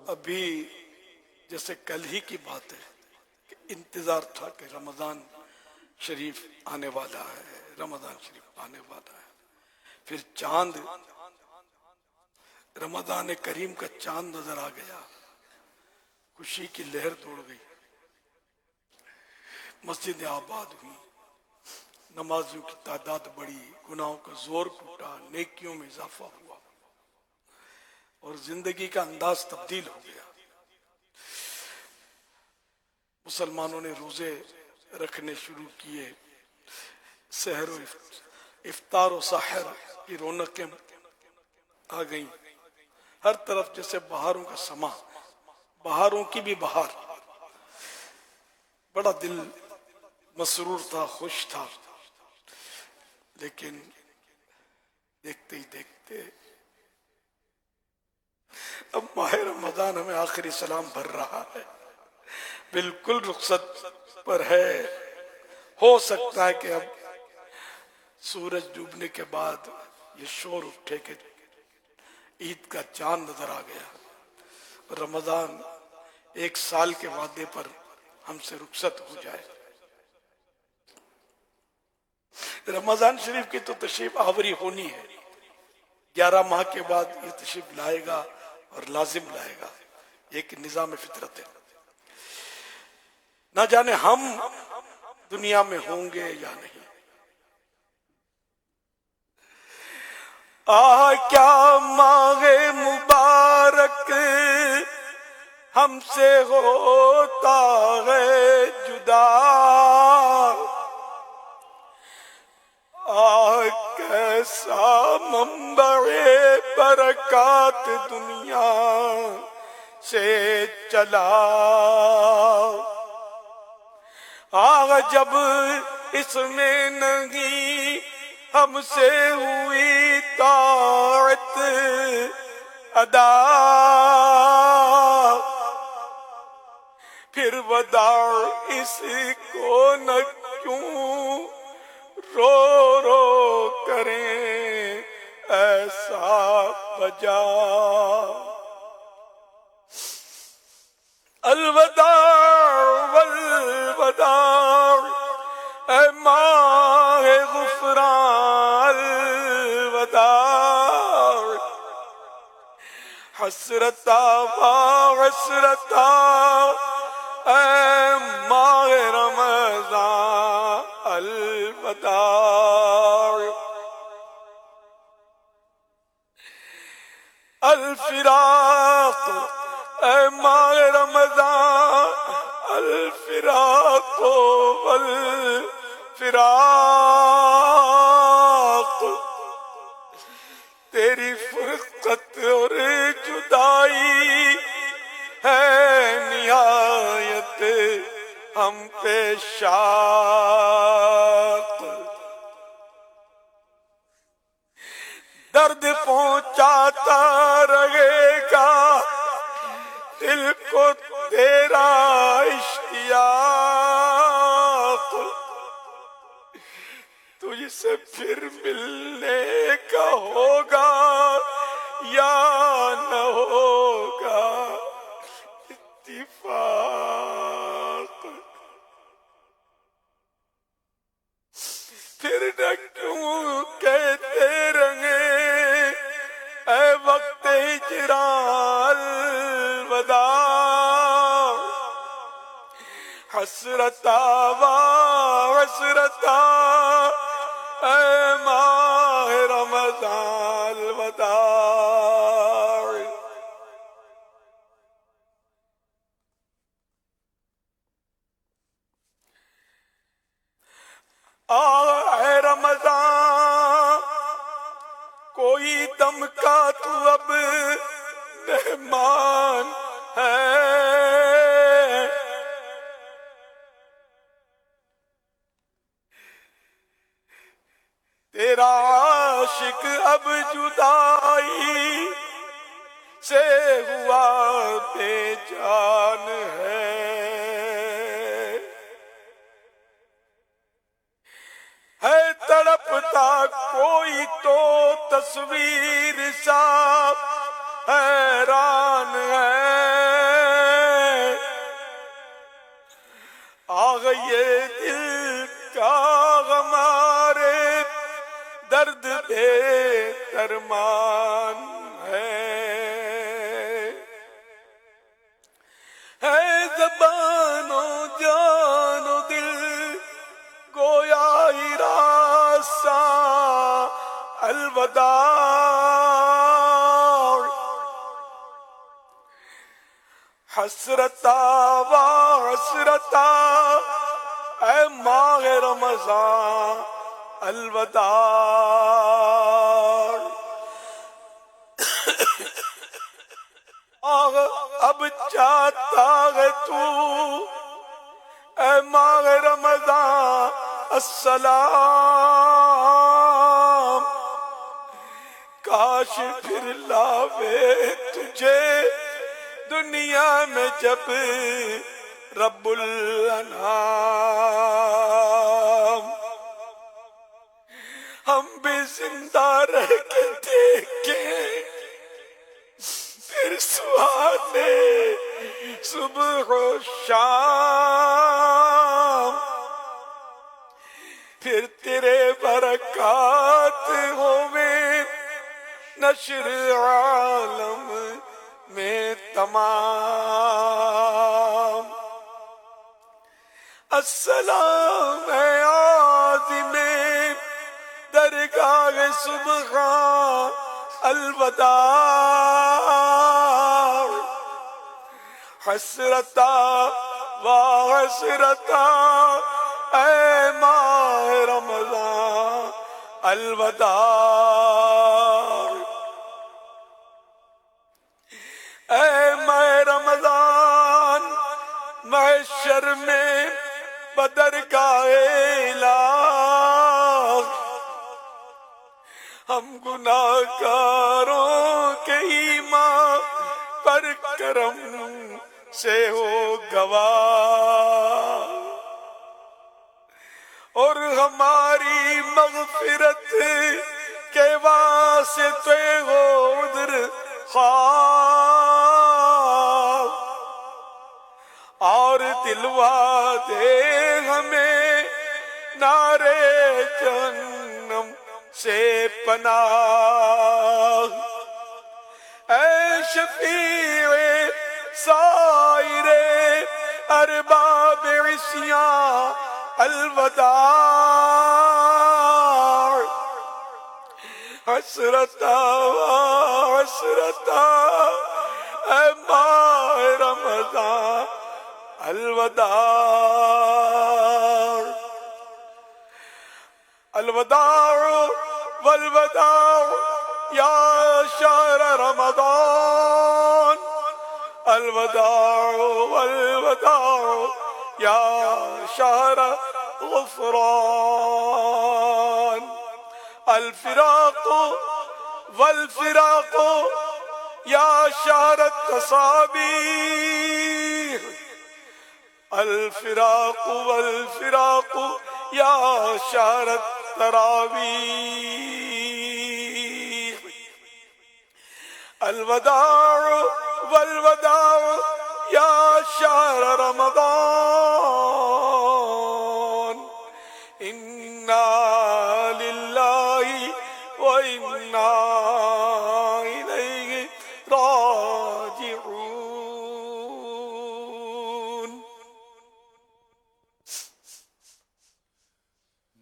ابھی جیسے کل ہی کی بات ہے کہ انتظار تھا کہ رمضان شریف آنے والا ہے، رمضان شریف آنے والا ہے، پھر چاند، رمضان کریم کا چاند نظر آ گیا، خوشی کی لہر دوڑ گئی، مسجدیں آباد ہوئی، نمازیوں کی تعداد بڑھی، گناہوں کا زور ٹوٹا، نیکیوں میں اضافہ ہوا اور زندگی کا انداز تبدیل ہو گیا۔ مسلمانوں نے روزے رکھنے شروع کیے، سحر و افطار و سحر کی رونقیں آ گئیں، ہر طرف جیسے بہاروں کا سما، بہاروں کی بھی بہار، بڑا دل مسرور تھا، خوش تھا، لیکن دیکھتے ہی دیکھتے اب ماہ رمضان ہمیں آخری سلام بھر رہا ہے، بالکل رخصت پر ہے۔ ہو سکتا ہے کہ اب سورج ڈوبنے کے بعد یہ شور اٹھے کہ عید کا چاند نظر آ گیا، رمضان ایک سال کے وعدے پر ہم سے رخصت ہو جائے۔ رمضان شریف کی تو تشریف آوری ہونی ہے، 11 ماہ کے بعد یہ تشریف لائے گا اور لازم لائے گا، ایک نظام فطرت ہے۔ نہ جانے ہم دنیا میں ہوں گے یا نہیں۔ کیا ماہ مبارک ہم سے ہوتا ہے جدا، کیسا منبع برکات دنیا سے چلا، جب اس میں نہیں ہم سے ہوئی طاعت ادا، پھر وداع اس کو نہ کیوں رو رو کریں ایسا بجا، الوداع والوداع اے ماہ غفران، الوداع حسرتا و حسرتا اے ماہ رمضان، الوداع الفراق اے ماہ رمضان، الفراق والفراق، تیری فرقت اور جدائی ہے نہایت ہم پہ شاق، درد پہنچاتا رہے گا دل کو تیرا اشتیاق، تجھ سے پھر ملنے کا ہوگا یا نہ ہوگا اتفاق، پھر نہ کیوں کہتے رہے اے وقت ہجران، الوداع حسرتا و حسرتا اے ماہ رمضان، الوداع اے رمضان کوئی دم کا تو اب مہمان ہے، تیرا عاشق اب جدائی سے ہوا بے جان ہے تڑپتا تو تصویر سا حیران ہے، آگ یہ دل کا ہمارے درد بے درمان ہے زبان و جان و دل گویا ہی راستہ الوداع، حسرتا و حسرتا اے ماہ رمضان الوداع، اب چاہتا ہے تو اے ماہ رمضان السلام، کاش پھر لاوے تجھے دنیا میں جب رب الانام، ہم بھی زندہ رہ کے دیکھیں پھر سہانے صبح و شام، پھر تیرے برکات ہوئے نشر عالم میں تمام، السلام ہے عظیم درگاہ سبحان الوداع، حسرتا و حسرتا اے ماہ رمضان الوداع، اے ماہ رمضان محشر میں بدرگاہ الہ، ہم گناہگاروں کے ایمان پر کرم سے ہو گواہ، اور ہماری مغفرت کے واسطے ہو ادھر خواہ، اور دلوا دے ہمیں نارے جہنم سے پناہ، اے شفیع سائر ارباب عصیان الوداع، حسرتا حسرتا اے ماہ رمضان الوداع، الوداع والوداع یا شہر رمضان، الوداع والوداع یا شہر غفران، الفراق والفراق یا شہر التصابیح، الفراق والفراق یا شہر التراویح، الوداع والوداع یا شہر رمضان، انا للہ وانا الیہ راجعون،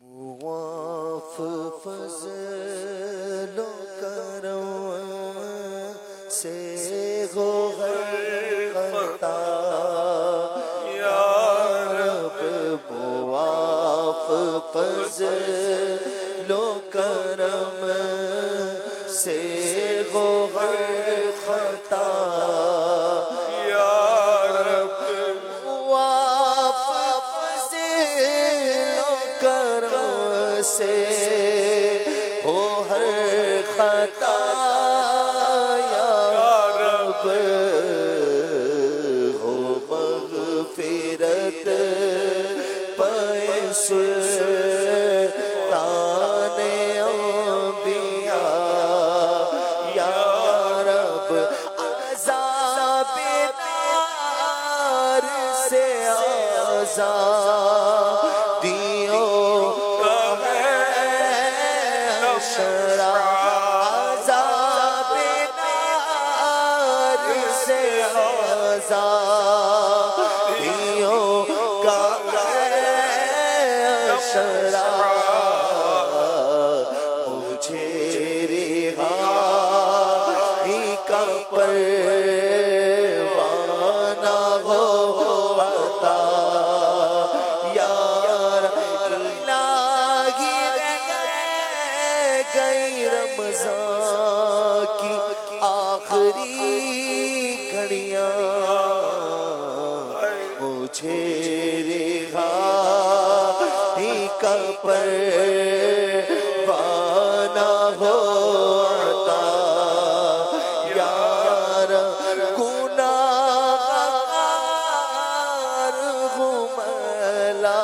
مواف فضل و کرم سے ہو ہر خطا، یا رب مواف فضل و کرم سے ہو ہر خطا، یا رب مواف فضل و کرم سے ہو ہر خطا، یا رب ہو مغفرت پیش تانے انبیاء آزادیوں کا ہے حشر، عذاب نار سے آزادیوں کا ہے حشر، مجھے رہائی کا پروانہ ہو عطا، یا الہی گئی رمضان کی آخری گھڑیاں، مجھے رہائی کا پروانہ ہو عطا، یا گناہگار ہوں ملائی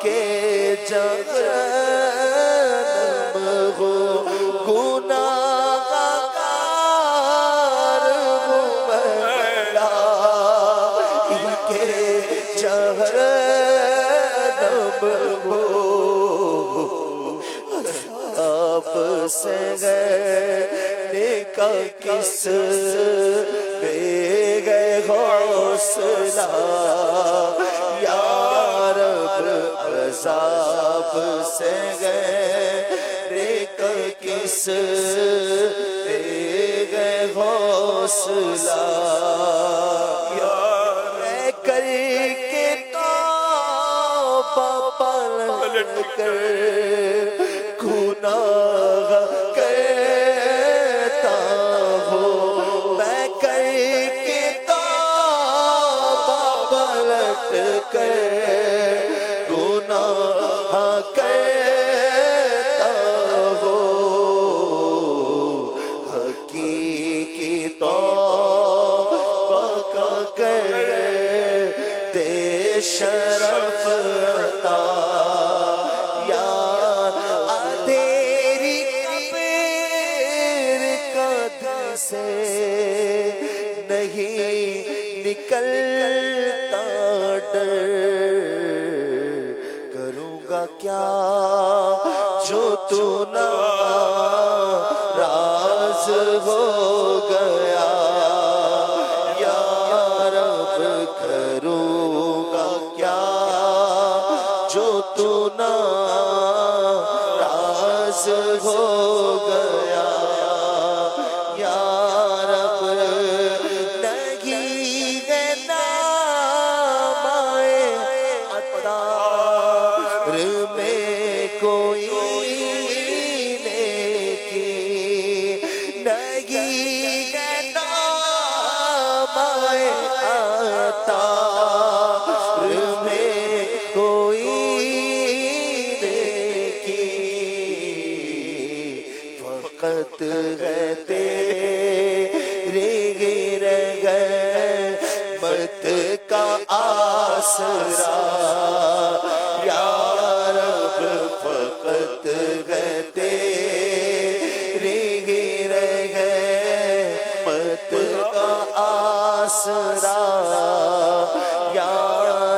کے جہنم ہو، گناہگار ہوں ملائی کے جہنم ہو، آپ سے گئے کا کس دے گئے حوصلہ، یا رب عذاب سے گئے کا کس دے گئے حوصلہ، یا کر کے توبہ پلٹ کر گناہ کرتا ہوں، میں کر کے توبہ پلٹ کر گناہ کرتا ہوں، حقیقی توبہ کا کرتے شرف عطا، سے نہیں نکلتا ڈر، کروں گا کیا جو تو ناراض ہو گیا، یا رب کروں گا کیا جو تو ناراض ہو گیا، فقط ہے تیرے رحمت کا آسرا، یا رب فقط ہے تیرے رحمت کا آسرا، یا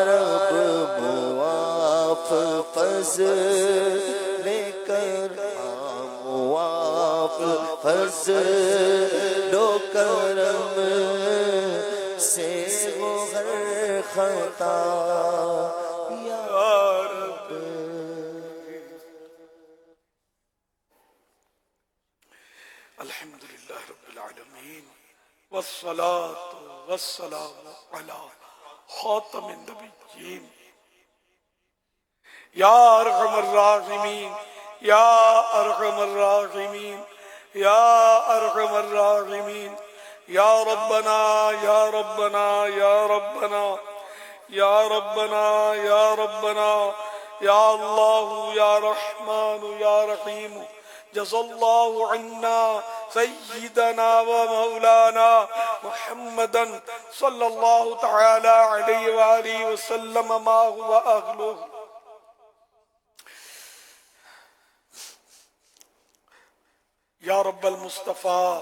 رب معاف فضل کر، معاف فضل و کرم سے وہ ہر خطا، یا رب۔ الحمدللہ رب العالمین، والصلاة والسلام علی خاتم النبیین، یا ارحم الراحمین، یا ارحم الراحمین، یا ارحم الراحمین، یا ربنا یا ربنا یا ربنا یا ربنا یا ربنا، یا اللہ یا رحمان یا رحیم، جزا اللہ عنا سیدنا و مولانا محمدا صلی اللہ تعالی علیہ وآلہ وسلم ما هو اہلہ۔ یا رب المصطفیٰ،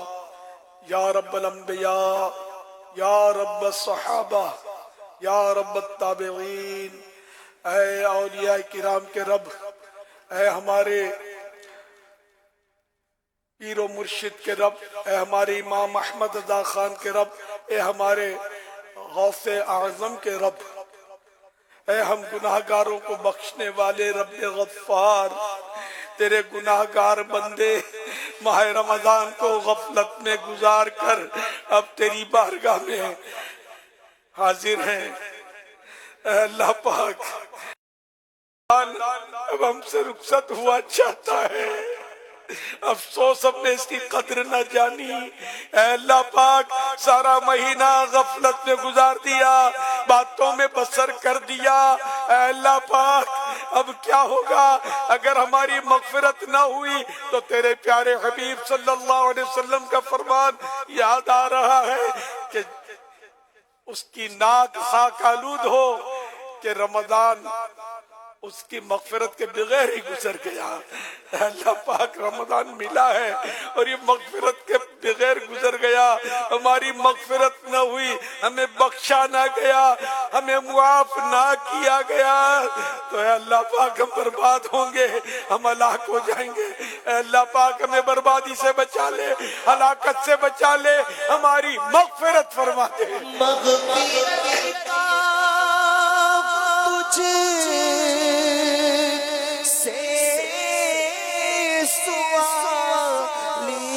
یا رب الانبیاء، یا رب الصحابہ، یا رب التابعین، اے اولیاء کرام کے رب، اے ہمارے پیر و مرشد کے رب، اے ہمارے امام احمد رضا خان کے رب، اے ہمارے غوث اعظم کے رب، اے ہم گناہگاروں کو بخشنے والے رب غفار، تیرے گناہگار بندے ماہ رمضان کو غفلت میں گزار کر اب تیری بارگاہ میں حاضر ہیں۔ اے اللہ پاک، اب ہم سے رخصت ہوا چاہتا ہے، افسوس ہم نے اس کی قدر نہ جانی۔ اے اللہ پاک، سارا مہینہ غفلت میں گزار دیا، باتوں میں بسر کر دیا۔ اے اللہ پاک، اب کیا ہوگا اگر ہماری مغفرت نہ ہوئی تو تیرے پیارے حبیب صلی اللہ علیہ وسلم کا فرمان یاد آ رہا ہے کہ اس کی ناک خاک آلود ہو کہ رمضان اس کی مغفرت کے بغیر ہی گزر گیا۔ اے اللہ پاک، رمضان ملا ہے اور یہ مغفرت کے بغیر گزر گیا، ہماری مغفرت نہ ہوئی، ہمیں بخشا نہ گیا، ہمیں معاف نہ کیا گیا تو اے اللہ پاک ہم برباد ہوں گے، ہم ہلاک ہو جائیں گے۔ اے اللہ پاک، ہمیں بربادی سے بچا لے، ہلاکت سے بچا لے، ہماری مغفرت فرما دے۔ مغفرت کا تجھ سے سوالی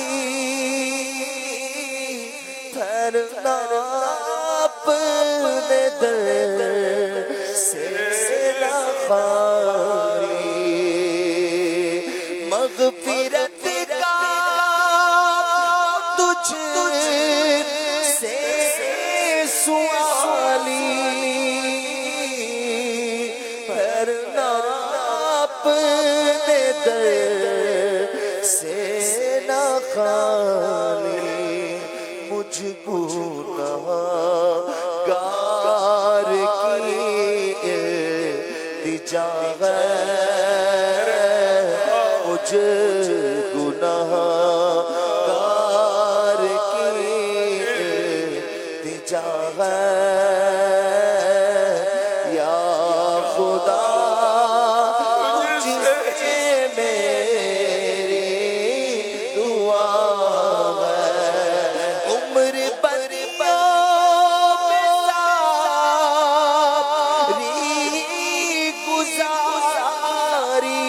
تھرنا اپنے در سے نہ خالی، مغفرت کا تجھ سے سوالی بھرنا اپنے در سے نہ خالی، مجھ گناہ گار کی التجا ہے، مجھ گناہ گار کی التجا ہے، یا خدا جس سے میری دعا ہے، عمر گزاری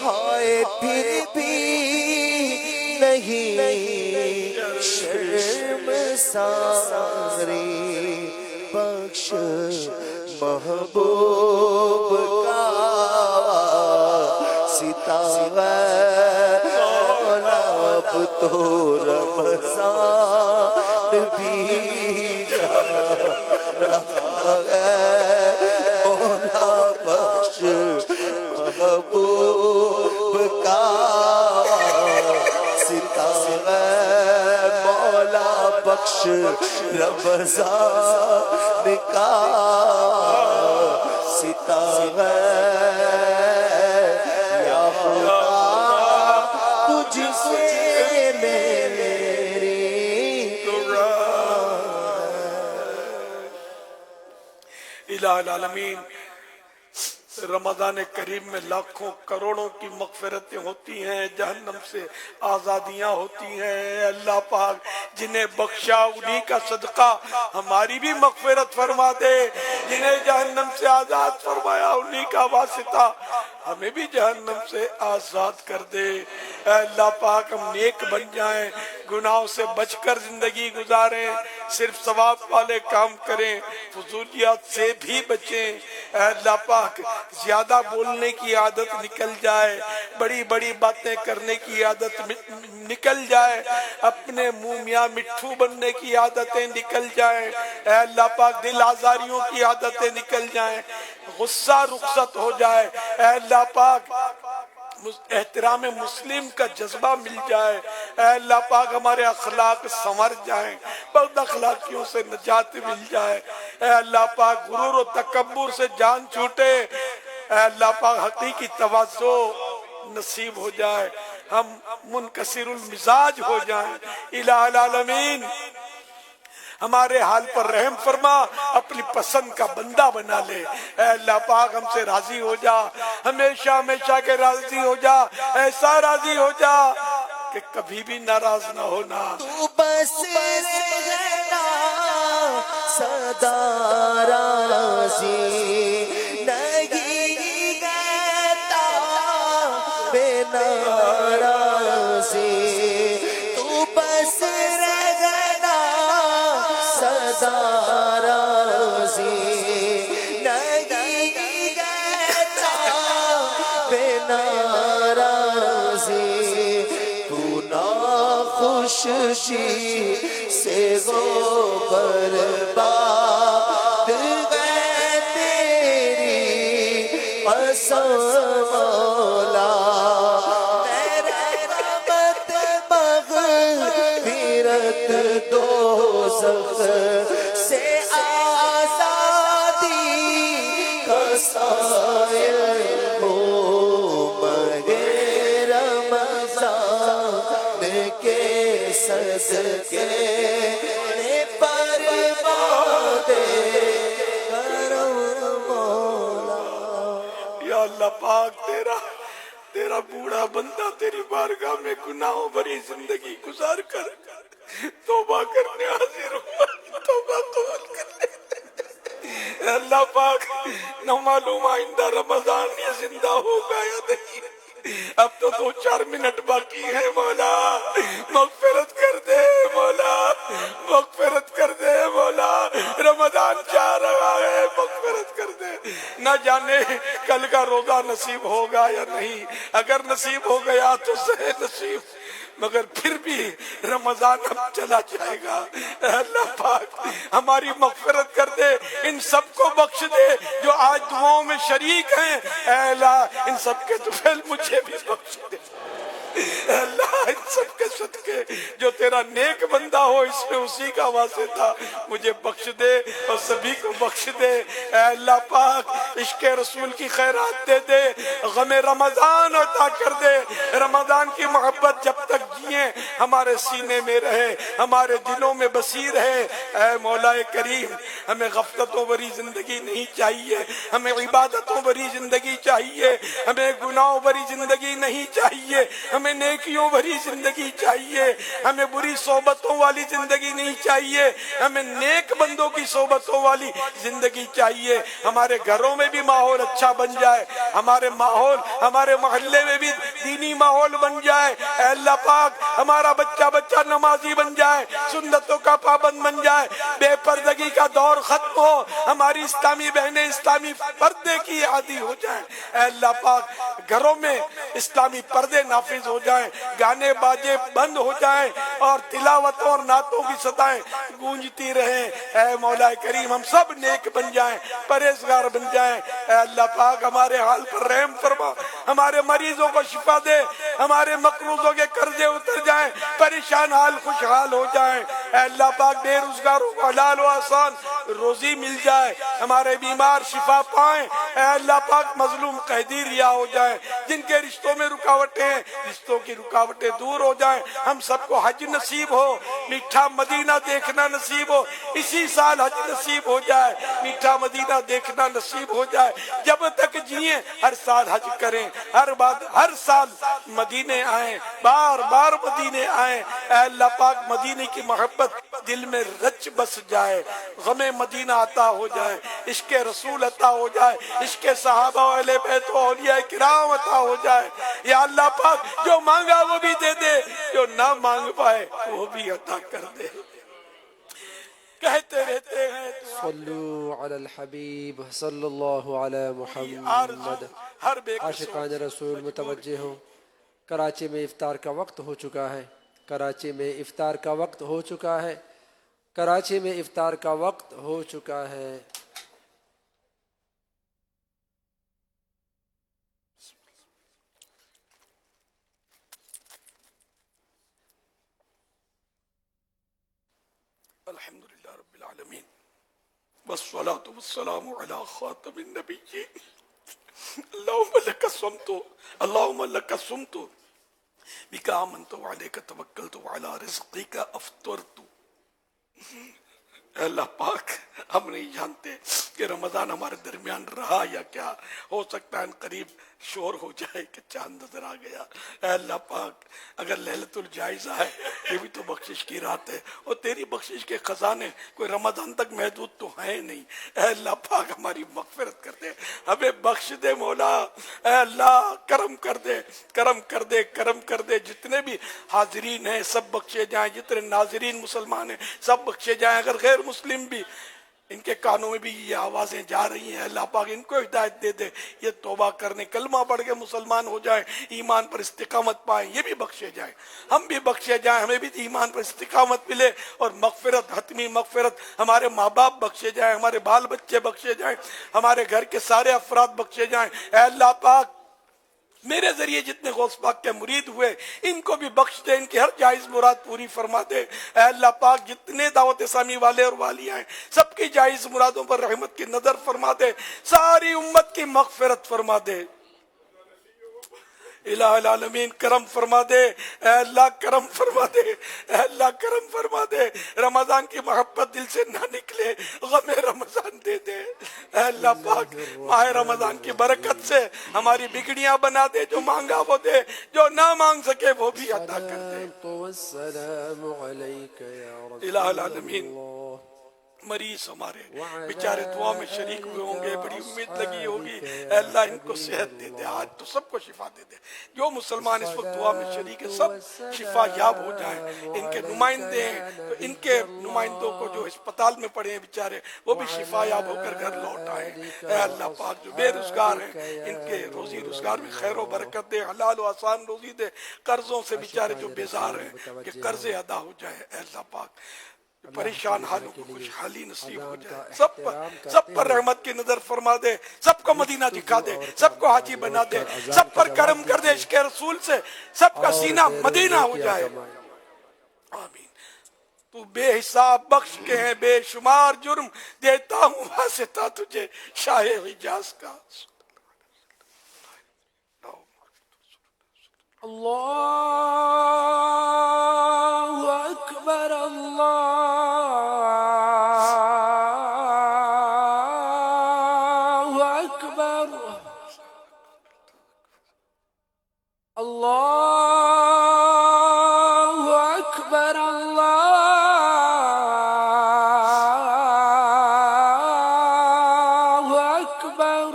ہائے پھر بھی نہیں شرم ساری، بخش محبوب کا ستارہ مولا، اب تو رمضان بھی رہا ہے، مولا بخش محبوب کا ستارہ، مولا بخش رمضان کا ستارہ، یا خدا تجھ سے میری الہ العالمین، رمضان کریم میں لاکھوں کروڑوں کی مغفرتیں ہوتی ہیں، جہنم سے آزادیاں ہوتی ہیں۔ اللہ پاک جنہیں بخشا انہی کا صدقہ ہماری بھی مغفرت فرما دے، جنہیں جہنم سے آزاد فرمایا انہی کا واسطہ ہمیں بھی جہنم سے آزاد کر دے۔ اے اللہ پاک، ہم نیک بن جائیں، گناہوں سے بچ کر زندگی گزاریں، صرف ثواب والے کام کریں، فضولیات سے بھی بچیں۔ اے اللہ پاک، زیادہ بولنے کی عادت نکل جائے، بڑی بڑی باتیں کرنے کی عادت نکل جائے، اپنے منہ میاں مٹھو بننے کی عادتیں نکل جائیں۔ اے اللہ پاک، دل آزاریوں کی عادتیں نکل جائیں، غصہ رخصت ہو جائے۔ اے اللہ پاک، احترام مسلم کا جذبہ مل جائے۔ اے اللہ پاک، ہمارے اخلاق سنور جائیں، بد اخلاقیوں سے نجات مل جائے۔ اے اللہ پاک، غرور و تکبر سے جان چھوٹے۔ اے اللہ پاک، حقیقی تواضع نصیب ہو جائے، ہم منکسر المزاج ہو جائیں۔ الہ العالمین، ہمارے حال پر رحم فرما، اپنی پسند کا بندہ بنا لے۔ اے اللہ پاک ہم سے راضی ہو جا، ہمیشہ ہمیشہ کے راضی ہو جا، ایسا راضی ہو جا کہ کبھی بھی ناراض نہ ہونا۔ تو بس رہنا سدا راضی نہیں گتا بے ناراضی، تو بس رہنا سدا راضی نہیں گتا بے ناراضی، تو ناخوشی سے وہ برباد ہے تیری پسند مولا، میرے رحمت مغفرت دوزخ سے آزادی کا سائل ہو، مگر رمضان کے صدقے یا اللہ پاک تیرا بوڑھا بندہ تیری بارگاہ میں گناہوں بھری زندگی گزار کر توبہ کرنے حاضر ہوا، توبہ قبول کر لے۔ اے اللہ پاک نہ معلوم آئندہ رمضان یہ زندہ ہوگا یا نہیں، اب تو 2-4 منٹ باقی ہے مولا، مغفرت کر دے مولا، مغفرت کر دے مولا، رمضان جا رہا ہے، مغفرت کر دے۔ نہ جانے کل کا روزہ نصیب ہوگا یا نہیں، اگر نصیب ہو گیا تو سے نصیب، مگر پھر بھی رمضان اب چلا جائے گا۔ اے اللہ پاک ہماری مغفرت کر دے، ان سب کو بخش دے جو آج دعاؤں میں شریک ہیں۔ اے اللہ ان سب کے طفیل مجھے بھی بخش دے۔ اے اللہ ان سب کے صدقے جو تیرا نیک بندہ ہو اس میں اسی کا واسطہ مجھے بخش دے اور سبھی کو بخش دے۔ اے اللہ پاک عشق رسول کی خیرات دے دے، غم رمضان عطا کر دے، رمضان کی محبت جب تک جیے ہمارے سینے میں رہے، ہمارے دلوں میں بسی رہے۔ اے مولا کریم ہمیں غفلتوں بھری زندگی نہیں چاہیے، ہمیں عبادتوں بھری زندگی چاہیے، ہمیں گناہوں بھری زندگی نہیں چاہیے، ہمیں نیکیوں بھری زندگی چاہیے، ہمیں بری صحبتوں والی زندگی نہیں چاہیے، ہمیں نیک بندوں کی صحبتوں والی زندگی چاہیے۔ ہمارے گھروں میں بھی ماحول اچھا بن جائے، ہمارے محلے میں بھی دینی ماحول بن جائے۔ اے اللہ پاک ہمارا بچہ نمازی بن جائے، سنتوں کا پابند بن جائے، بے پردگی کا دور ختم ہو، ہماری اسلامی بہنیں اسلامی پردے کی عادی ہو جائیں۔ اے اللہ پاک گھروں میں اسلامی پردے نافذ ہو جائیں، گانے باجے بند ہو جائیں اور تلاوتوں اور نعتوں کی صدائیں گونجتی رہیں۔ اے مولا کریم ہم سب نیک بن جائیں، پرہیزگار بن جائیں۔ اے اللہ پاک ہمارے حال پر رحم فرما، ہمارے مریضوں کو شفا دے، ہمارے مقروضوں کے قرضے اتر جائیں، پریشان حال خوشحال ہو جائیں۔ اے اللہ پاک بے روزگاروں کو حلال و آسان روزی مل جائے، ہمارے بیمار شفا پائیں۔ اے اللہ پاک مظلوم قیدی رہا ہو جائیں، جن کے رشتوں میں رکاوٹیں ہیں رشتوں کی رکاوٹیں دور ہو جائیں۔ ہم سب کو حج نصیب ہو، میٹھا مدینہ دیکھنا نصیب ہو، اسی سال حج نصیب ہو جائے، میٹھا مدینہ دیکھنا نصیب ہو جائے۔ جب تک جیئیں ہر سال حج کریں، ہر سال مدینے آئیں، بار بار مدینے آئیں۔ اے اللہ پاک مدینے کی محبت دل میں رچ بس جائے، غم مدینہ عطا ہو جائے، عشق رسول عطا ہو جائے، عشق صحابہ و اہل بیت و اولیاء کرام عطا ہو جائے۔ یا اللہ پاک جو مانگا وہ بھی دے دے، جو نہ مانگ پائے وہ بھی عطا کر دے۔ کہتے رہتے ہیں صلو علی الحبیب صلی اللہ علی محمد۔ ہر بے عاشقان رسول متوجہ ہوں، کراچی میں افطار کا وقت ہو چکا ہے، کراچی میں افطار کا وقت ہو چکا ہے، کراچی میں افطار کا وقت ہو چکا ہے۔ الحمدللہ رب العالمین والصلاة والسلام علی خاتم النبیین۔ اللہم لک صمت، اللہم لک صمت، بک آمنت وعلیک توکلت وعلی رزقک افطرت۔ اے اللہ پاک ہم نہیں جانتے کہ رمضان ہمارے درمیان رہا یا کیا، ہو سکتا ہے ان قریب شور ہو جائے کہ چاند نظر آ گیا۔ اے اللہ پاک اگر لیلۃ الجائزہ ہے یہ بھی تو بخشش کی رات ہے، اور تیری بخشش کے خزانے کوئی رمضان تک محدود تو ہیں نہیں۔ اے اللہ پاک ہماری مغفرت کر دے، ہمیں بخش دے مولا۔ اے اللہ کرم کر دے، کرم کر دے، کرم کر دے۔ جتنے بھی حاضرین ہیں سب بخشے جائیں، جتنے ناظرین مسلمان ہیں سب بخشے جائیں، اگر غیر مسلم بھی ان کے کانوں میں بھی یہ آوازیں جا رہی ہیں، اللہ پاک ان کو ہدایت دے دے، یہ توبہ کرنے کلمہ پڑھ کے مسلمان ہو جائیں، ایمان پر استقامت پائیں، یہ بھی بخشے جائیں، ہم بھی بخشے جائیں، ہمیں بھی ایمان پر استقامت ملے، اور مغفرت، حتمی مغفرت، ہمارے ماں باپ بخشے جائیں، ہمارے بال بچے بخشے جائیں، ہمارے گھر کے سارے افراد بخشے جائیں۔ اے اللہ پاک میرے ذریعے جتنے غوث پاک کے مرید ہوئے ان کو بھی بخش دے، ان کی ہر جائز مراد پوری فرما دے۔ اے اللہ پاک جتنے دعوت اسلامی والے اور والیاں ہیں سب کی جائز مرادوں پر رحمت کی نظر فرما دے، ساری امت کی مغفرت فرما دے۔ الہ العالمین کرم فرما دے، اے اللہ کرم فرما دے، اے اللہ کرم فرما دے۔ رمضان کی محبت دل سے نہ نکلے، غم رمضان دے دے۔ اے اللہ پاک ماہ رمضان کی برکت سے ہماری بگڑیاں بنا دے، جو مانگا وہ دے، جو نہ مانگ سکے وہ بھی عطا کر دے۔ والسلام علیک یا رسول الہ العالمین اللہ۔ مریض ہمارے بیچارے دعا میں شریک ہوئے ہوں گے، بڑی امید لگی ہوگی، اے اللہ ان کو صحت دے دے، آج تو سب کو شفا دے دے۔ جو مسلمان اس وقت دعا میں شریک ہے سب شفا یاب ہو جائیں۔ ان کے نمائندے ہیں تو ان کے نمائندوں کو جو اسپتال میں پڑے ہیں بیچارے وہ بھی شفا یاب ہو کر گھر لوٹ آئے۔ اے اللہ پاک جو بے روزگار ہیں ان کے روزی روزگار میں خیر و برکت دے، حلال و آسان روزی دے، قرضوں سے بیچارے جو بیزار ہیں کہ قرضے ادا ہو جائے۔ اے اللہ پاک پریشان حالوں کو خوشحالی نصیب ہو جائے، سب پر رحمت کی نظر فرما دے، سب کو مدینہ دکھا دے، سب کو حاجی بنا دے، سب پر کرم کر دے عشق رسول سے، سب کا سینہ مدینہ ہو جائے۔ آمین۔ تو بے حساب بخش کے ہیں بے شمار جرم، دیتا ہوں واسطہ تجھے شاہ حجاز کا۔ اللہ اکبر، اللہ اکبر، اللہ اکبر، اللہ اکبر۔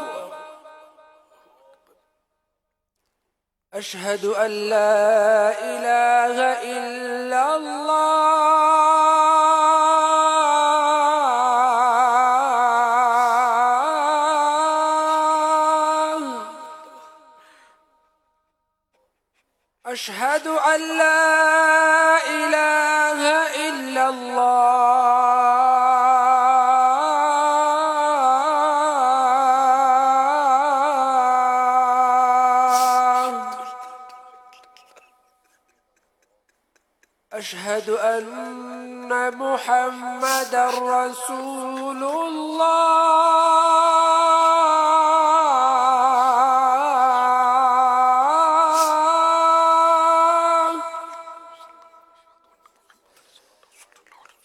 أشهد أن لا إله إلا الله، أشهد أن لا إله إلا أشهد أن محمد رسول الله،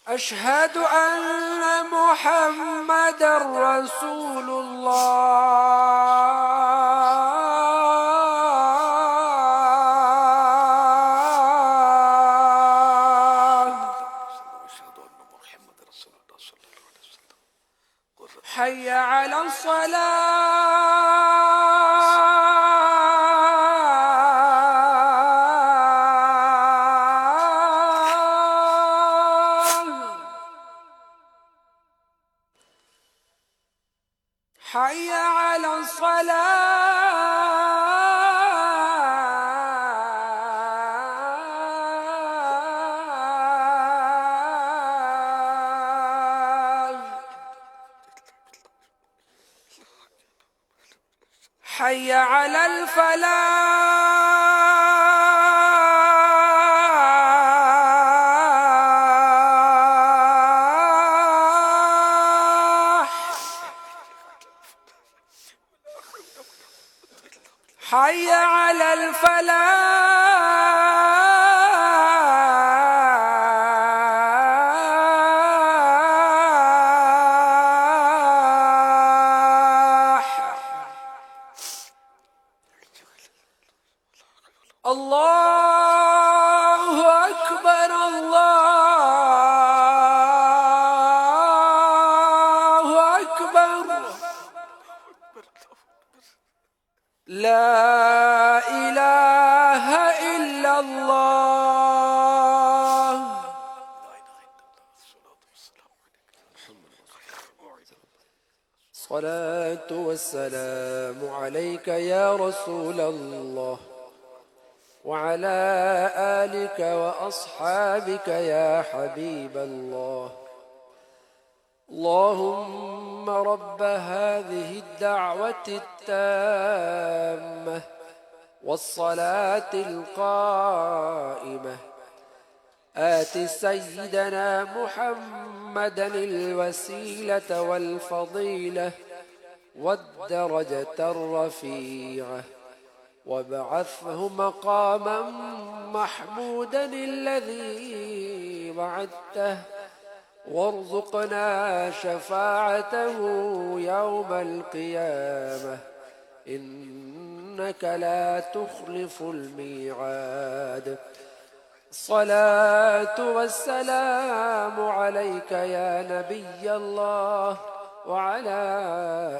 أشهد أن محمد رسول حي على الصلاة، حي على الصلاة، حي على الفلاح، حي على الله أكبر الله أكبر لا إله إلا الله الصلاة والسلام عليك يا رسول الله وعلى آلك وأصحابك يا حبيب الله اللهم رب هذه الدعوة التامة والصلاة القائمة آت سيدنا محمدا الوسيلة والفضيلة والدرجة الرفيعة وابعثه مقاما محمودا الذي وعدته وارزقنا شفاعته يوم القيامة إنك لا تخلف الميعاد الصلاة والسلام عليك يا نبي الله وعلى